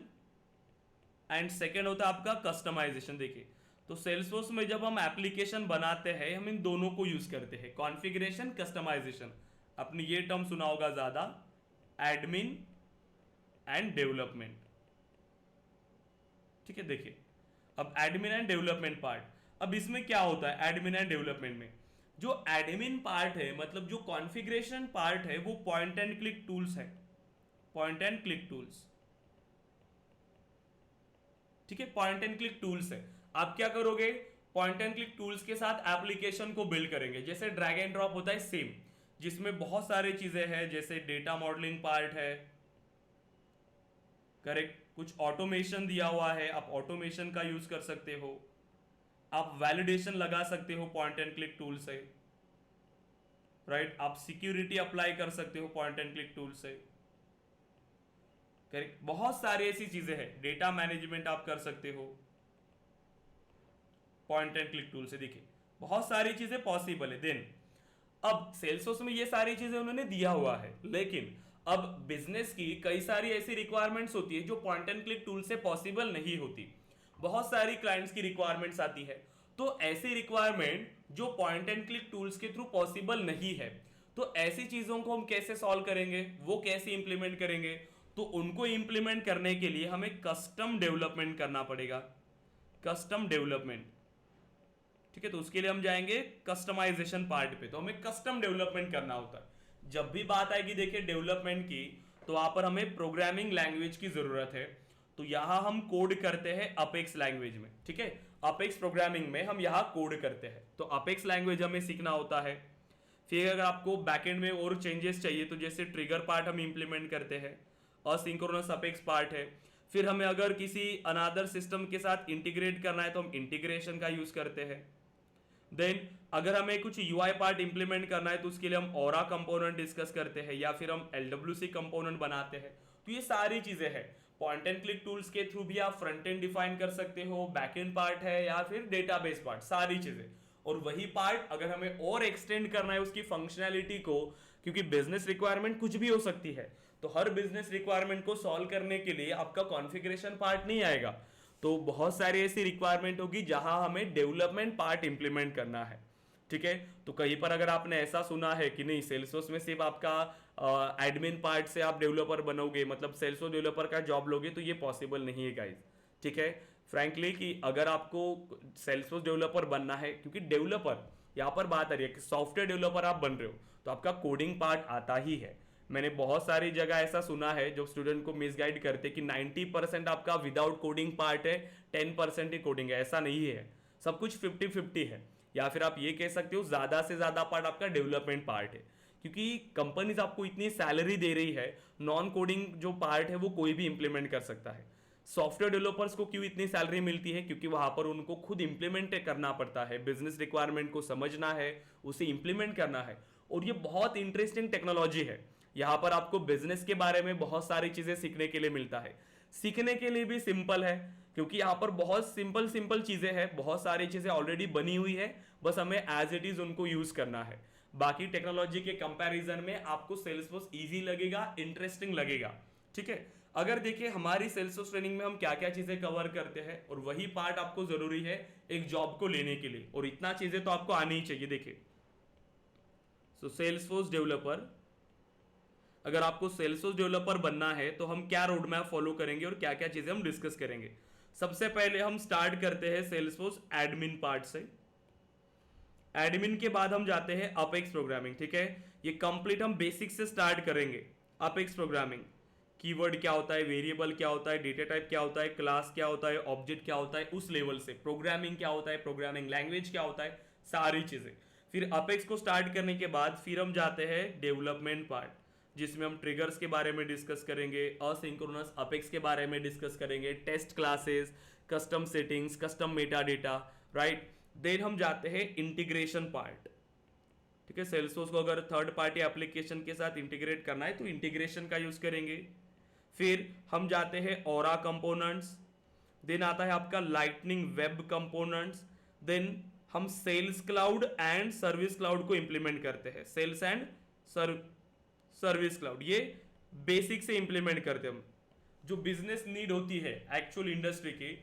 and second होता है आपका कस्टमाइजेशन। देखिए तो सेल्सफोर्स में जब हम एप्लीकेशन बनाते हैं हम इन दोनों को यूज करते हैं, कॉन्फ़िगरेशन, कस्टमाइजेशन। आपने ये टर्म सुना होगा ज्यादा, एडमिन एंड डेवलपमेंट, ठीक है। देखिए अब एडमिन एंड डेवलपमेंट पार्ट, अब इसमें क्या होता है एडमिन एंड डेवलपमेंट में? जो एडमिन पार्ट है, मतलब जो कॉन्फ़िगरेशन पार्ट है, वो पॉइंट एंड क्लिक टूल्स है, पॉइंट एंड क्लिक टूल्स, ठीक है, पॉइंट एंड क्लिक टूल्स है। आप क्या करोगे? पॉइंट एंड क्लिक टूल्स के साथ एप्लीकेशन को बिल्ड करेंगे। जैसे ड्रैग एंड ड्रॉप होता है सेम, जिसमें बहुत सारी चीजें हैं, जैसे डेटा मॉडलिंग पार्ट है, करेक्ट, कुछ ऑटोमेशन दिया हुआ है, आप ऑटोमेशन का यूज कर सकते हो, आप वैलिडेशन लगा सकते हो पॉइंट एंड क्लिक टूल से, राइट, आप सिक्योरिटी अप्लाई कर सकते हो पॉइंट एंड क्लिक टूल से, करेक्ट। बहुत सारी ऐसी चीजें हैं, डेटा मैनेजमेंट आप कर सकते हो पॉइंट एंड क्लिक टूल से। देखिए बहुत सारी चीजें पॉसिबल है। देन अब सेल्सफोर्स में ये सारी चीजें उन्होंने दिया हुआ है, लेकिन अब बिजनेस की कई सारी ऐसी रिक्वायरमेंट्स होती है जो पॉइंट एंड क्लिक टूल से पॉसिबल नहीं होती। बहुत सारी क्लाइंट्स की रिक्वायरमेंट्स आती है, तो ऐसी रिक्वायरमेंट जो पॉइंट एंड क्लिक टूल्स के थ्रू पॉसिबल नहीं है, तो ऐसी चीजों को हम कैसे सॉल्व करेंगे, वो कैसे इंप्लीमेंट करेंगे? तो उनको इंप्लीमेंट करने के लिए हमें कस्टम डेवलपमेंट करना पड़ेगा, कस्टम डेवलपमेंट, ठीक है, तो उसके लिए हम जाएंगे कस्टमाइजेशन पार्ट पे। तो हमें कस्टम डेवलपमेंट करना होता है। जब भी बात आएगी देखिए डेवलपमेंट की, तो वहां पर हमें प्रोग्रामिंग लैंग्वेज की जरूरत है। तो यहां हम कोड करते हैं अपेक्स लैंग्वेज में, ठीक है, अपेक्स प्रोग्रामिंग में हम यहां कोड करते हैं। तो अपेक्स लैंग्वेज हमें सीखना होता है। फिर अगर आपको बैकएंड में और चेंजेस चाहिए तो जैसे ट्रिगर पार्ट हम इंप्लीमेंट करते हैं, असिंक्रोनस अपेक्स पार्ट है। फिर हमें अगर किसी अनादर सिस्टम के साथ इंटीग्रेट करना है तो हम इंटीग्रेशन का यूज करते हैं। देन अगर हमें कुछ यूआई पार्ट इंप्लीमेंट करना है तो उसके लिए हम ऑरा कंपोनेंट डिस्कस करते हैं या फिर हम एलडब्ल्यूसी कंपोनेंट बनाते हैं। तो ये सारी चीजें हैं। पॉइंट एंड क्लिक टूल्स के थ्रू भी आप फ्रंट एंड डिफाइन कर सकते हो, बैक एंड पार्ट है या फिर डेटाबेस पार्ट, सारी चीजें। और वही पार्ट अगर हमें और एक्सटेंड करना है उसकी फंक्शनैलिटी को, क्योंकि बिजनेस रिक्वायरमेंट कुछ भी हो सकती है, तो हर बिजनेस रिक्वायरमेंट को सॉल्व करने के लिए आपका कॉन्फ़िगरेशन पार्ट नहीं आएगा। तो बहुत सारी ऐसी रिक्वायरमेंट होगी जहां हमें डेवलपमेंट पार्ट इंप्लीमेंट करना है, ठीक है। तो कहीं पर अगर आपने ऐसा सुना है कि नहीं सेल्सफोर्स में सिर्फ आपका एडमिन पार्ट से आप डेवलपर बनोगे, मतलब सेल्सफोर्स डेवलपर का जॉब लोगे, तो ये पॉसिबल नहीं है गाइज, ठीक है। फ्रैंकली कि अगर आपको सेल्सफोर्स डेवलपर बनना है, क्योंकि डेवलपर यहाँ पर बात आ रही है कि सॉफ्टवेयर डेवलपर आप बन रहे हो तो आपका कोडिंग पार्ट आता ही है। मैंने बहुत सारी जगह ऐसा सुना है जो स्टूडेंट को मिसगाइड करते कि 90% आपका विदाउट कोडिंग पार्ट है, 10% ही कोडिंग है। ऐसा नहीं है, सब कुछ 50-50 है। या फिर आप ये कह सकते हो ज्यादा से ज्यादा पार्ट आपका डेवलपमेंट पार्ट है, क्योंकि कंपनीज आपको इतनी सैलरी दे रही है, नॉन कोडिंग जो पार्ट है वो कोई भी इंप्लीमेंट कर सकता है। सॉफ्टवेयर डेवलपर्स को क्यों इतनी सैलरी मिलती है? क्योंकि वहां पर उनको खुद इंप्लीमेंट करना पड़ता है, बिजनेस रिक्वायरमेंट को समझना है, उसे इंप्लीमेंट करना है। और ये बहुत इंटरेस्टिंग टेक्नोलॉजी है। यहाँ पर आपको बिजनेस के बारे में बहुत सारी चीजें सीखने के लिए मिलता है। सीखने के लिए भी सिंपल है, क्योंकि यहाँ पर बहुत सिंपल चीजें हैं, बहुत सारी चीजें ऑलरेडी बनी हुई है, बस हमें एज इट इज उनको यूज करना है। बाकी टेक्नोलॉजी के कंपैरिजन में आपको सेल्सफोर्स इजी लगेगा, इंटरेस्टिंग लगेगा, ठीक है। अगर देखिए हमारी सेल्सफोर्स ट्रेनिंग में हम क्या क्या चीजें कवर करते हैं, और वही पार्ट आपको जरूरी है एक जॉब को लेने के लिए, और इतना चीजें तो आपको आनी ही चाहिए। देखिए सो सेल्सफोर्स डेवलपर, अगर आपको सेल्सफोर्स डेवलपर बनना है तो हम क्या रोड मैप फॉलो करेंगे और क्या क्या चीजें हम डिस्कस करेंगे। सबसे पहले हम स्टार्ट करते हैं सेल्सफोर्स एडमिन पार्ट से। एडमिन के बाद हम जाते हैं अपेक्स प्रोग्रामिंग, ठीक है। ये कंप्लीट हम बेसिक से स्टार्ट करेंगे। अपेक्स प्रोग्रामिंग, कीवर्ड क्या होता है, वेरिएबल क्या होता है, डेटा टाइप क्या होता है, क्लास क्या होता है, ऑब्जेक्ट क्या होता है, उस लेवल से प्रोग्रामिंग क्या होता है, प्रोग्रामिंग लैंग्वेज क्या होता है, सारी चीजें। फिर अपेक्स को स्टार्ट करने के बाद फिर हम जाते हैं डेवलपमेंट पार्ट, जिसमें हम ट्रिगर्स के बारे में डिस्कस करेंगे, असिंक्रोनस अपेक्स के बारे में डिस्कस करेंगे, test classes, custom settings, custom meta data, right. Then हम जाते हैं इंटीग्रेशन पार्ट, ठीक है। सेल्सफोर्स को अगर थर्ड पार्टी एप्लीकेशन के साथ इंटीग्रेट करना है तो इंटीग्रेशन का यूज करेंगे। फिर हम जाते हैं ऑरा कंपोनेंट्स, देन आता है आपका लाइटनिंग वेब कंपोनेंट्स, देन हम sales cloud and service cloud को इंप्लीमेंट करते हैं। सेल्स एंड सर्विस क्लाउड ये बेसिक से इंप्लीमेंट करते हैं हम, जो बिजनेस नीड होती है एक्चुअल इंडस्ट्री की,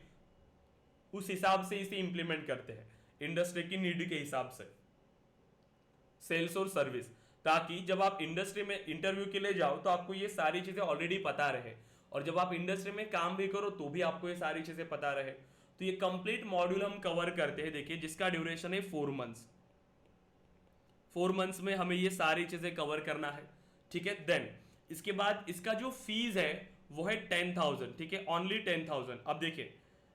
उस हिसाब से इसे इंप्लीमेंट करते हैं, इंडस्ट्री की नीड के हिसाब से, सेल्स और सर्विस, ताकि जब आप इंडस्ट्री में इंटरव्यू के लिए जाओ तो आपको ये सारी चीजें ऑलरेडी पता रहे, और जब आप इंडस्ट्री में काम भी करो तो भी आपको ये सारी चीजें पता रहे। तो ये कंप्लीट मॉड्यूल हम कवर करते हैं, देखिए, जिसका ड्यूरेशन है 4 मंथ्स। 4 मंथ्स में हमें ये सारी चीजें कवर करना है, ठीक है। देन इसके बाद इसका जो फीस है वो है 10,000, ठीक है, ओनली 10,000। अब देखिए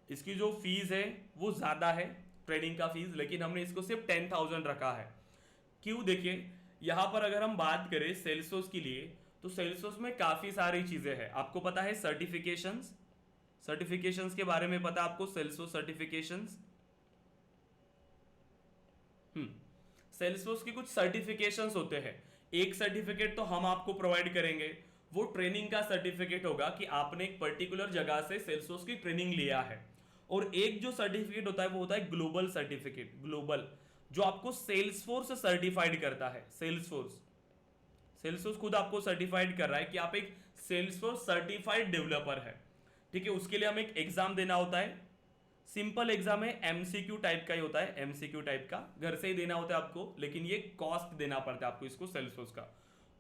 इसकी जो फीस है वो ज्यादा है ट्रेनिंग का फीस, लेकिन हमने इसको सिर्फ 10,000 रखा है। क्यों? देखिए यहां पर अगर हम बात करें सेल्सफोर्स के लिए, तो सेल्सफोर्स में काफी सारी चीजें हैं। आपको पता है सर्टिफिकेशंस के बारे में पता है आपको, सेल्सफोर्स सर्टिफिकेशंस, सेल्सफोर्स की कुछ सर्टिफिकेशंस होते हैं। एक सर्टिफिकेट तो हम आपको प्रोवाइड करेंगे, वो ट्रेनिंग का सर्टिफिकेट होगा कि आपने एक पर्टिकुलर जगह से सेल्सफोर्स की ट्रेनिंग लिया है। और एक जो सर्टिफिकेट होता है वो होता है ग्लोबल सर्टिफिकेट, ग्लोबल, जो आपको सेल्सफोर्स सर्टिफाइड करता है। सेल्सफोर्स खुद आपको सर्टिफाइड कर रहा है कि आप एक सेल्सफोर्स सर्टिफाइड डेवलपर है, ठीक है। उसके लिए हमें एक एग्जाम देना होता है, सिंपल एग्जाम है, एमसीक्यू टाइप का ही होता है, एमसीक्यू टाइप का, घर से ही देना होता है आपको, लेकिन ये कॉस्ट देना पड़ता है आपको इसको सेल्सफोर्स का।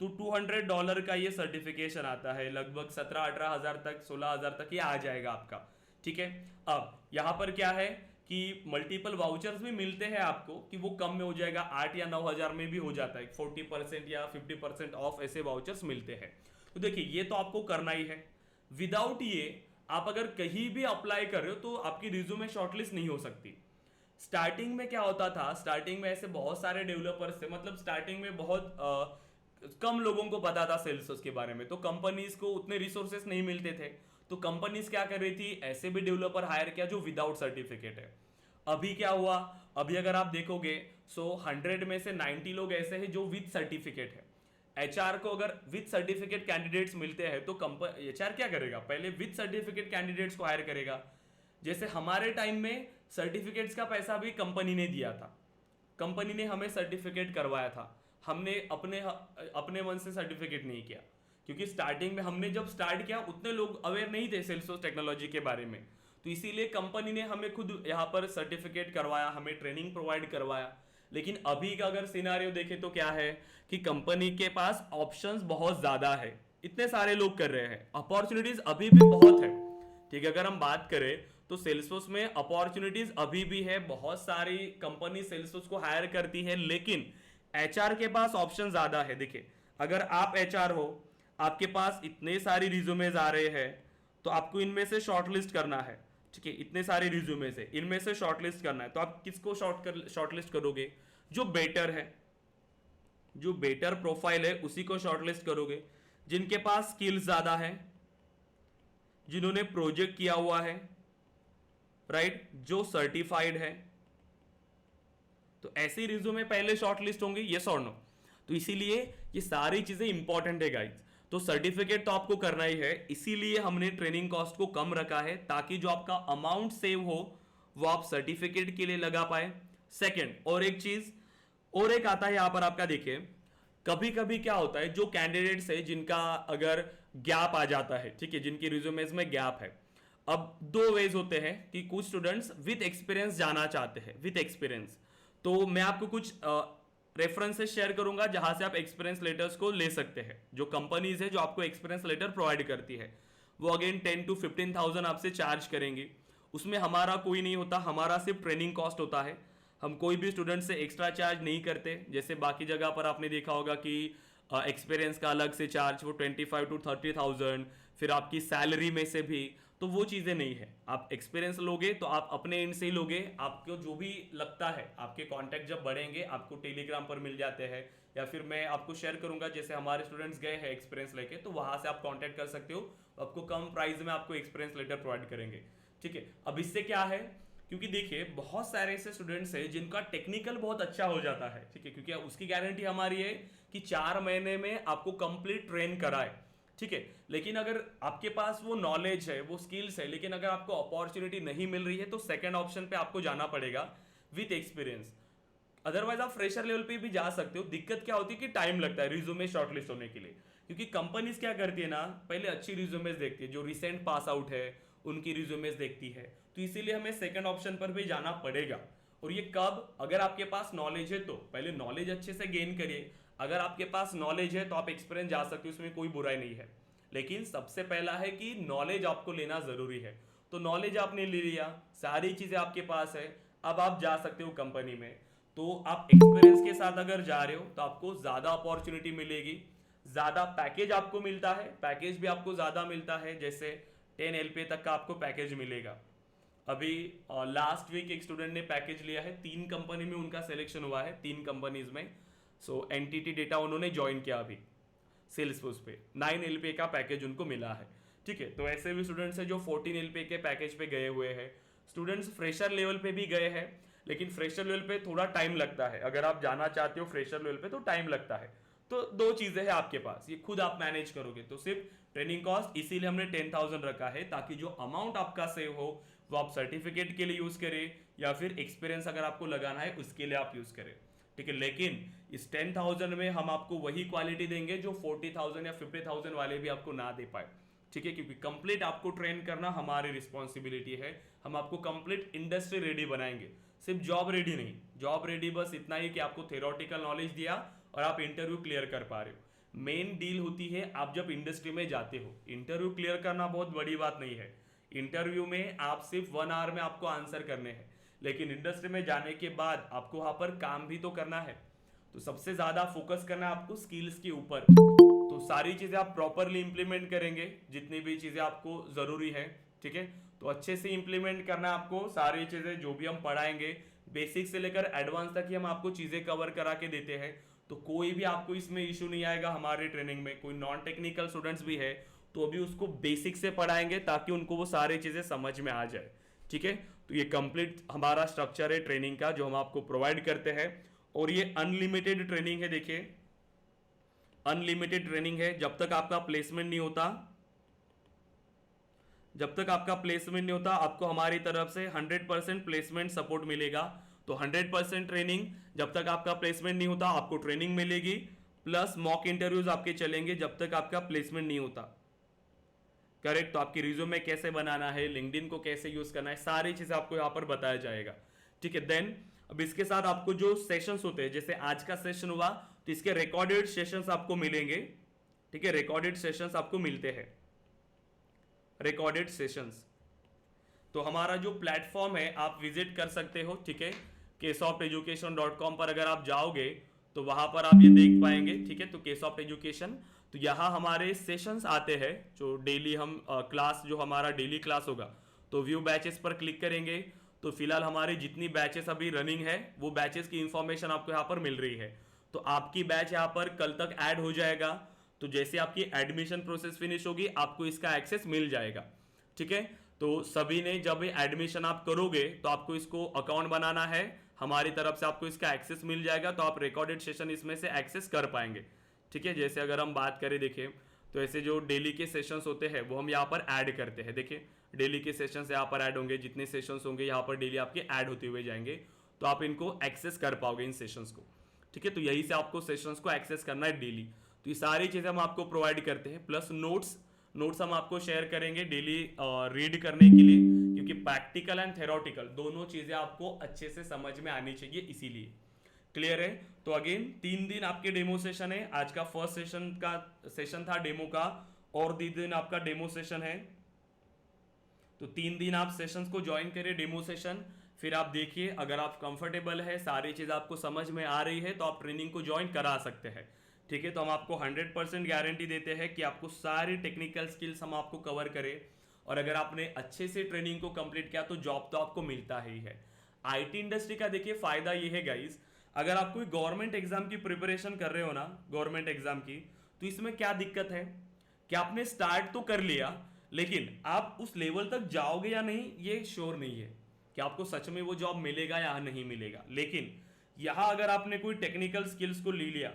तो $200 का ये सर्टिफिकेशन आता है, लगभग 17-18 हज़ार तक, 16 हज़ार तक ये आ जाएगा आपका, ठीक है। अब यहाँ पर क्या है कि मल्टीपल वाउचर्स भी मिलते हैं आपको कि वो कम में हो जाएगा, 8 या 9 हज़ार में भी हो जाता है, 40% या 50% ऑफ ऐसे वाउचर्स मिलते हैं। तो देखिए ये तो आपको करना ही है। विदाउट ये आप अगर कहीं भी अप्लाई कर रहे हो तो आपकी रिज्यूमे शॉर्टलिस्ट नहीं हो सकती। स्टार्टिंग में क्या होता था, स्टार्टिंग में ऐसे बहुत सारे डेवलपर्स थे, मतलब स्टार्टिंग में बहुत कम लोगों को पता था सेल्सफोर्स के बारे में, तो कंपनीज को उतने रिसोर्सेस नहीं मिलते थे। तो कंपनीज क्या कर रही थी, ऐसे भी डेवलपर हायर किया जो विदाउट सर्टिफिकेट है। अभी क्या हुआ, अभी अगर आप देखोगे 100 में से 90 लोग ऐसे हैं जो विद सर्टिफिकेट है। एचआर को अगर विद सर्टिफिकेट कैंडिडेट्स मिलते हैं तो एचआर क्या करेगा, पहले विद सर्टिफिकेट कैंडिडेट्स को हायर करेगा। जैसे हमारे टाइम में सर्टिफिकेट्स का पैसा भी कंपनी ने दिया था, कंपनी ने हमें सर्टिफिकेट करवाया था, हमने अपने मन से सर्टिफिकेट नहीं किया, क्योंकि स्टार्टिंग में हमने जब स्टार्ट किया उतने लोग अवेयर नहीं थे सेल्सफोर्स टेक्नोलॉजी के बारे में, तो इसीलिए कंपनी ने हमें खुद यहाँ पर सर्टिफिकेट करवाया, हमें ट्रेनिंग प्रोवाइड करवाया। लेकिन अभी का अगर सिनारियो देखें तो क्या है कि कंपनी के पास ऑप्शंस बहुत ज़्यादा है, इतने सारे लोग कर रहे हैं, अपॉर्चुनिटीज अभी भी बहुत है। ठीक है, अगर हम बात करें तो सेल्सफोर्स में अपॉर्चुनिटीज अभी भी है, बहुत सारी कंपनी सेल्सफोर्स को हायर करती है, लेकिन एचआर के पास ऑप्शन ज़्यादा है। देखिए अगर आप एचआर हो, आपके पास इतने सारी रिज्यूमेज आ रहे हैं, तो आपको इनमें से शॉर्टलिस्ट करना है। ठीक है, इतने सारे रिज्यूमे से इनमें से शॉर्टलिस्ट करना है, तो आप किसको शॉर्टलिस्ट करोगे, जो बेटर है, जो बेटर प्रोफाइल है उसी को शॉर्टलिस्ट करोगे, जिनके पास स्किल्स ज्यादा है, जिन्होंने प्रोजेक्ट किया हुआ है, राइट, जो सर्टिफाइड है, तो ऐसे रिज्यूमे पहले शॉर्टलिस्ट होंगे, यस और नो। तो इसीलिए ये सारी चीजें इंपॉर्टेंट है गाइस। तो सर्टिफिकेट तो आपको करना ही है, इसीलिए हमने ट्रेनिंग कॉस्ट को कम रखा है, ताकि जो आपका अमाउंट सेव हो वो आप सर्टिफिकेट के लिए लगा पाए। सेकंड, और एक चीज और एक आता है यहां पर आपका, देखिए कभी कभी क्या होता है, जो कैंडिडेट्स है जिनका अगर गैप आ जाता है, ठीक है, जिनकी रिज्यूमेज में गैप है, अब दो वेज होते हैं कि कुछ स्टूडेंट्स विद एक्सपीरियंस जाना चाहते हैं, विद एक्सपीरियंस, तो मैं आपको कुछ रेफरेंसेस शेयर करूंगा जहां से आप एक्सपीरियंस लेटर्स को ले सकते हैं। जो कंपनीज है जो आपको एक्सपीरियंस लेटर प्रोवाइड करती है, वो अगेन 10 to 15,000 आपसे चार्ज करेंगे। उसमें हमारा कोई नहीं होता, हमारा सिर्फ ट्रेनिंग कॉस्ट होता है, हम कोई भी स्टूडेंट से एक्स्ट्रा चार्ज नहीं करते। जैसे बाकी जगह पर आपने देखा होगा कि एक्सपीरियंस का अलग से चार्ज वो 25 to 30,000, फिर आपकी सैलरी में से भी, तो वो चीज़ें नहीं है। आप एक्सपीरियंस लोगे तो आप अपने एंड से ही लोगे, आपको जो भी लगता है, आपके कॉन्टैक्ट जब बढ़ेंगे आपको टेलीग्राम पर मिल जाते हैं, या फिर मैं आपको शेयर करूंगा, जैसे हमारे स्टूडेंट्स गए हैं एक्सपीरियंस लेके, तो वहां से आप कॉन्टैक्ट कर सकते हो, आपको कम प्राइस में आपको एक्सपीरियंस लेटर प्रोवाइड करेंगे। ठीक है, अब इससे क्या है, क्योंकि देखिए बहुत सारे ऐसे स्टूडेंट्स हैं जिनका टेक्निकल बहुत अच्छा हो जाता है, ठीक है, क्योंकि उसकी गारंटी हमारी है कि 4 महीने में आपको कंप्लीट ट्रेन कराए। ठीक है, लेकिन अगर आपके पास वो नॉलेज है, वो स्किल्स है, लेकिन अगर आपको अपॉर्चुनिटी नहीं मिल रही है तो सेकंड ऑप्शन पे आपको जाना पड़ेगा विथ एक्सपीरियंस। अदरवाइज आप फ्रेशर लेवल पे भी जा सकते हो। दिक्कत क्या होती है कि टाइम लगता है रिज्यूमे शॉर्टलिस्ट होने के लिए, क्योंकि कंपनीज क्या करती है ना, पहले अच्छी रिज्यूमेज देखती है, जो रिसेंट पास आउट है उनकी रिज्यूमेज देखती है, तो इसीलिए हमें सेकंड ऑप्शन पर भी जाना पड़ेगा। और ये कब, अगर आपके पास नॉलेज है तो पहले नॉलेज अच्छे से गेन करिए, अगर आपके पास नॉलेज है तो आप एक्सपीरियंस जा सकते हो, उसमें कोई बुराई नहीं है, लेकिन सबसे पहला है कि नॉलेज आपको लेना जरूरी है। तो नॉलेज आपने ले लिया, सारी चीजें आपके पास है, अब आप जा सकते हो कंपनी में। तो आप एक्सपीरियंस के साथ अगर जा रहे हो तो आपको ज्यादा अपॉर्चुनिटी मिलेगी, ज्यादा पैकेज आपको मिलता है, पैकेज भी आपको ज्यादा मिलता है, जैसे 10 LPA तक का आपको पैकेज मिलेगा। अभी लास्ट वीक एक स्टूडेंट ने पैकेज लिया है, 3 कंपनी में उनका सिलेक्शन हुआ है, 3 कंपनीज में। सो एनटीटी डेटा उन्होंने ज्वाइन किया अभी सेल्सफोर्स पे, 9 LPA का पैकेज उनको मिला है। ठीक है, तो ऐसे भी स्टूडेंट्स हैं जो 14 LPA के पैकेज पे गए हुए हैं। स्टूडेंट्स फ्रेशर लेवल पे भी गए हैं, लेकिन फ्रेशर लेवल पे थोड़ा टाइम लगता है, अगर आप जाना चाहते हो फ्रेशर लेवल पे तो टाइम लगता है। तो दो चीजें हैं आपके पास, ये खुद आप मैनेज करोगे, तो सिर्फ ट्रेनिंग कॉस्ट इसीलिए हमने 10,000 रखा है, ताकि जो अमाउंट आपका सेव हो वो आप सर्टिफिकेट के लिए यूज करें, या फिर एक्सपीरियंस अगर आपको लगाना है उसके लिए आप यूज करें। ठीक है, लेकिन इस 10,000 में हम आपको वही क्वालिटी देंगे जो 40,000 या 50,000 वाले भी आपको ना दे पाए। ठीक है, क्योंकि कंप्लीट आपको ट्रेन करना हमारी रिस्पॉन्सिबिलिटी है, हम आपको कंप्लीट इंडस्ट्री रेडी बनाएंगे, सिर्फ जॉब रेडी नहीं। जॉब रेडी बस इतना ही कि आपको थ्योरेटिकल नॉलेज दिया और आप इंटरव्यू क्लियर कर पा रहे हो। मेन डील होती है आप जब इंडस्ट्री में जाते हो, इंटरव्यू क्लियर करना बहुत बड़ी बात नहीं है। इंटरव्यू में आप सिर्फ 1 आवर में आपको आंसर करने हैं, लेकिन इंडस्ट्री में जाने के बाद आपको वहां पर काम भी तो करना है, तो सबसे ज्यादा फोकस करना है आपको स्किल्स के ऊपर। तो सारी चीजें आप प्रॉपरली इंप्लीमेंट करेंगे, जितनी भी चीजें आपको जरूरी है, ठीक है। तो अच्छे से इंप्लीमेंट करना है आपको सारी चीजें, जो भी हम पढ़ाएंगे बेसिक से लेकर एडवांस तक ही हम आपको चीजें कवर करा के देते हैं। तो कोई भी आपको इसमें इशू नहीं आएगा। हमारे ट्रेनिंग में कोई नॉन टेक्निकल स्टूडेंट्स भी है तो अभी उसको बेसिक से पढ़ाएंगे ताकि उनको वो सारी चीजें समझ में आ जाए, ठीक है। तो ये कंप्लीट हमारा स्ट्रक्चर है ट्रेनिंग का जो हम आपको प्रोवाइड करते हैं, और ये अनलिमिटेड ट्रेनिंग है। देखिए अनलिमिटेड ट्रेनिंग है, जब तक आपका प्लेसमेंट नहीं होता, जब तक आपका प्लेसमेंट नहीं होता आपको हमारी तरफ से 100% प्लेसमेंट सपोर्ट मिलेगा। तो 100% ट्रेनिंग, जब तक आपका प्लेसमेंट नहीं होता आपको ट्रेनिंग मिलेगी, प्लस मॉक इंटरव्यूज आपके चलेंगे जब तक आपका प्लेसमेंट नहीं होता, करेक्ट। तो आपकी रिज्यूमे कैसे बनाना है, लिंक्डइन को कैसे यूज करना है, सारी चीजें आपको यहाँ पर बताया जाएगा, ठीक है। देन अब इसके साथ आपको जो सेशंस होते हैं, जैसे आज का सेशन हुआ तो इसके रिकॉर्डेड सेशंस आपको मिलेंगे, ठीक है। रिकॉर्डेड सेशंस आपको मिलते हैं, रिकॉर्डेड सेशंस। तो हमारा जो प्लेटफॉर्म है आप विजिट कर सकते हो, ठीक है। ksofteducation.com पर अगर आप जाओगे तो वहां पर आप ये देख पाएंगे, ठीक है। तो Ksofte एजुकेशन, तो यहाँ हमारे सेशंस आते हैं जो डेली हम क्लास, जो हमारा डेली क्लास होगा तो व्यू बैचेस पर क्लिक करेंगे तो फिलहाल हमारी जितनी बैचेस अभी रनिंग है वो बैचेस की इंफॉर्मेशन आपको यहाँ पर मिल रही है। तो आपकी बैच यहाँ पर कल तक ऐड हो जाएगा, तो जैसे आपकी एडमिशन प्रोसेस फिनिश होगी आपको इसका एक्सेस मिल जाएगा, ठीक है। तो सभी ने जब एडमिशन आप करोगे तो आपको इसको अकाउंट बनाना है, हमारी तरफ से आपको इसका एक्सेस मिल जाएगा, तो आप रिकॉर्डेड सेशन इसमें से एक्सेस कर पाएंगे, ठीक है। जैसे अगर हम बात करें देखिए तो ऐसे जो डेली के सेशंस होते हैं वो हम यहाँ पर ऐड करते हैं। देखिए डेली के सेशंस यहाँ पर ऐड होंगे, जितने सेशंस होंगे यहाँ पर डेली आपके ऐड होते हुए जाएंगे, तो आप इनको एक्सेस कर पाओगे इन सेशंस को, ठीक है। तो यही से आपको सेशंस को एक्सेस करना है डेली। तो ये सारी चीज़ें हम आपको प्रोवाइड करते हैं, प्लस नोट्स हम आपको शेयर करेंगे डेली रीड करने के लिए, क्योंकि प्रैक्टिकल एंड थेरोटिकल दोनों चीज़ें आपको अच्छे से समझ में आनी चाहिए, इसीलिए। क्लियर है। तो अगेन 3 दिन आपके डेमो सेशन है, आज का फर्स्ट सेशन था डेमो का, और 2 दिन आपका डेमो सेशन है। तो 3 दिन आप सेशंस को ज्वाइन करिए डेमो सेशन, फिर आप देखिए अगर आप कंफर्टेबल है, सारी चीज़ आपको समझ में आ रही है तो आप ट्रेनिंग को ज्वाइन करा सकते हैं, ठीक है। तो हम आपको 100% गारंटी देते हैं कि आपको सारी टेक्निकल स्किल्स हम आपको कवर करें, और अगर आपने अच्छे से ट्रेनिंग को कंप्लीट किया तो जॉब तो आपको मिलता ही है। आईटी इंडस्ट्री का देखिए फायदा ये है गाइस, अगर आप कोई गवर्नमेंट एग्जाम की प्रिपरेशन कर रहे हो ना, गवर्नमेंट एग्जाम की, तो इसमें क्या दिक्कत है कि आपने स्टार्ट तो कर लिया लेकिन आप उस लेवल तक जाओगे या नहीं ये श्योर नहीं है कि आपको सच में वो जॉब मिलेगा या नहीं मिलेगा। लेकिन यहाँ अगर आपने कोई टेक्निकल स्किल्स को ले लिया,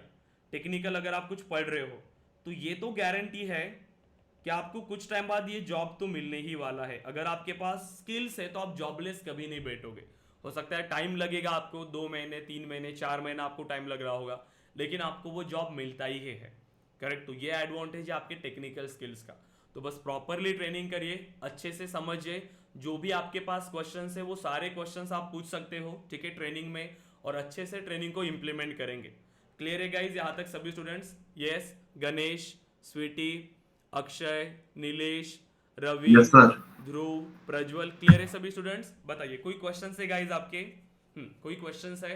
टेक्निकल अगर आप कुछ पढ़ रहे हो तो ये तो गारंटी है कि आपको कुछ टाइम बाद ये जॉब तो मिलने ही वाला है। अगर आपके पास स्किल्स है तो आप जॉबलेस कभी नहीं बैठोगे। हो सकता है टाइम लगेगा आपको, 2 महीने 3 महीने 4 महीना आपको टाइम लग रहा होगा, लेकिन आपको वो जॉब मिलता ही है, करेक्ट। तो ये एडवांटेज है आपके टेक्निकल स्किल्स का। तो बस प्रॉपरली ट्रेनिंग करिए, अच्छे से समझिए, जो भी आपके पास क्वेश्चंस है वो सारे क्वेश्चंस आप पूछ सकते हो, ठीक है, ट्रेनिंग में, और अच्छे से ट्रेनिंग को इंप्लीमेंट करेंगे। क्लियर है गाइज यहाँ तक सभी students? Yes, Ganesh, Sweety, Akshay, Nilesh, Ravi, yes sir. Dhruv, Prajwal, clear है सभी स्टूडेंट्स? बताइए कोई क्वेश्चन है गाइज आपके? कोई क्वेश्चन है?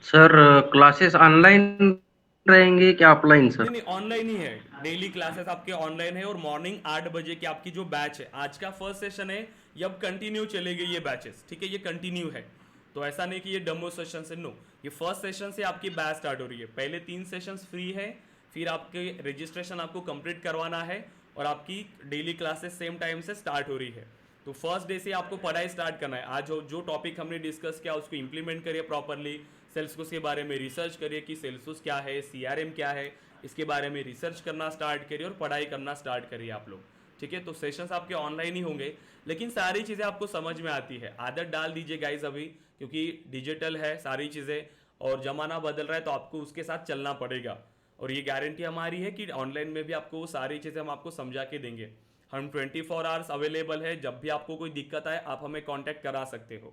सर क्लासेस ऑनलाइन रहेंगे क्या ऑफलाइन सर? नहीं, ऑनलाइन ही है, डेली क्लासेस आपके ऑनलाइन है, और मॉर्निंग 8 बजे की आपकी जो बैच है, आज का फर्स्ट सेशन है, ये अब कंटिन्यू चलेगी ये बैचेस, ठीक है, ये कंटिन्यू है। तो ऐसा नहीं कि ये डेमो सेशन से, नो, ये फर्स्ट सेशन से आपकी बैच स्टार्ट हो रही है। पहले 3 सेशंस फ्री है, फिर आपके रजिस्ट्रेशन आपको कंप्लीट करवाना है, और आपकी डेली क्लासेस सेम टाइम से स्टार्ट हो रही है। तो फर्स्ट डे से आपको पढ़ाई स्टार्ट करना है। आज जो टॉपिक हमने डिस्कस किया उसको इंप्लीमेंट करिए प्रॉपरली, सेल्सफोर्स के बारे में रिसर्च करिए कि सेल्सफोर्स क्या है, CRM क्या है, इसके बारे में रिसर्च करना स्टार्ट करिए और पढ़ाई करना स्टार्ट करिए आप लोग, ठीक है। तो सेशंस आपके ऑनलाइन ही होंगे, लेकिन सारी चीज़ें आपको समझ में आती है। आदत डाल दीजिए गाइज अभी, क्योंकि डिजिटल है सारी चीज़ें और ज़माना बदल रहा है, तो आपको उसके साथ चलना पड़ेगा। और ये गारंटी हमारी है कि ऑनलाइन में भी आपको वो सारी चीज़ें हम आपको समझा के देंगे। हम 24 आवर्स अवेलेबल है, जब भी आपको कोई दिक्कत आए आप हमें कॉन्टैक्ट करा सकते हो,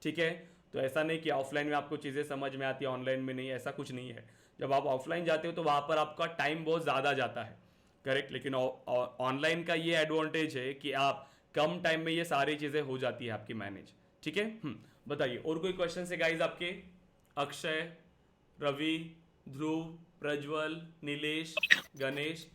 ठीक है। तो ऐसा नहीं कि ऑफलाइन में आपको चीज़ें समझ में आती है, ऑनलाइन में नहीं, ऐसा कुछ नहीं है। जब आप ऑफलाइन जाते हो तो वहाँ पर आपका टाइम बहुत ज़्यादा जाता है, करेक्ट। लेकिन ऑनलाइन का ये एडवांटेज है कि आप कम टाइम में ये सारी चीज़ें हो जाती है आपकी मैनेज, ठीक है। बताइए और कोई क्वेश्चन है गाइज आपके? Akshay, Ravi, Dhruv, Prajwal, Nilesh, Ganesh.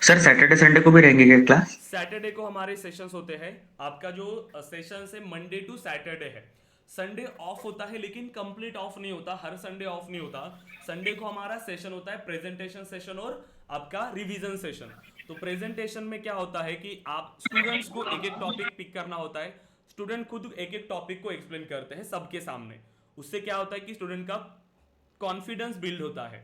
Sir Saturday Sunday को भी रहेंगे क्या क्लास? सैटरडे को हमारे सेशंस होते हैं। आपका जो सेशन है मंडे टू सैटरडे है। संडे ऑफ होता है लेकिन कंप्लीट ऑफ नहीं होता, हर संडे ऑफ नहीं होता। संडे को हमारा सेशन होता है प्रेजेंटेशन सेशन और आपका रिवीजन सेशन। तो प्रेजेंटेशन में क्या होता है कि आप स्टूडेंट्स को एक एक टॉपिक पिक करना होता है। स्टूडेंट खुद एक एक टॉपिक को एक्सप्लेन करते हैं सबके सामने। उससे क्या होता है कि स्टूडेंट का कॉन्फिडेंस बिल्ड होता है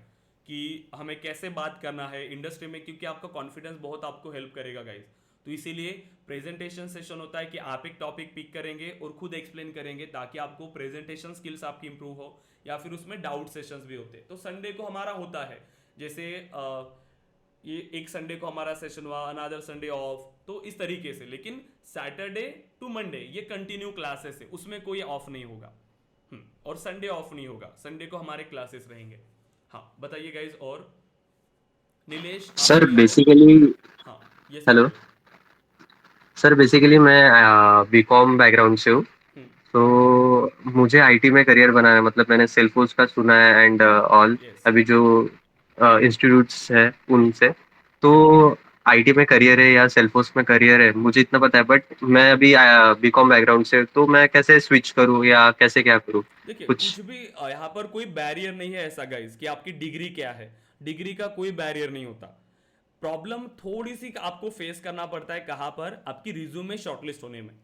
कि हमें कैसे बात करना है इंडस्ट्री में, क्योंकि आपका कॉन्फिडेंस बहुत आपको हेल्प करेगा गाइस। तो इसीलिए प्रेजेंटेशन सेशन होता है कि आप एक टॉपिक पिक करेंगे और खुद एक्सप्लेन करेंगे ताकि आपको प्रेजेंटेशन स्किल्स आपकी इंप्रूव हो, या फिर उसमें डाउट सेशंस भी होते हैं। तो संडे को हमारा होता है जैसे ये एक संडे को हमारा सेशन हुआ, अनदर संडे ऑफ, तो इस तरीके से। लेकिन सैटरडे टू मंडे ये कंटिन्यू क्लासेस है, उसमें कोई ऑफ नहीं होगा। और संडे ऑफ नहीं होगा, संडे को हमारे क्लासेस रहेंगे। हाँ बताइए गाइज। और नीलेश सर बेसिकली हाँ ये हेलो सर, बेसिकली मैं बीकॉम बैकग्राउंड से हूँ। तो मुझे आईटी में करियर बनाना है, मतलब मैंने सेल्फोर्स का सुना है एंड ऑल। यस अभी जो इंस्टीट्यूट्स है उनसे, तो आईटी में करियर है या सेल्फोर्स में करियर है मुझे इतना पता है। बट मैं अभी बीकॉम बैकग्राउंड से, तो मैं कैसे स्विच करूँ या कैसे क्या करूँ देखिए कुछ? कुछ भी यहाँ पर कोई बैरियर नहीं है ऐसा गाइज कि आपकी डिग्री क्या है। डिग्री का कोई बैरियर नहीं होता। प्रॉब्लम थोड़ी सी आपको फेस करना पड़ता है कहाँ पर, आपकी रिज्यूमे शॉर्टलिस्ट होने में।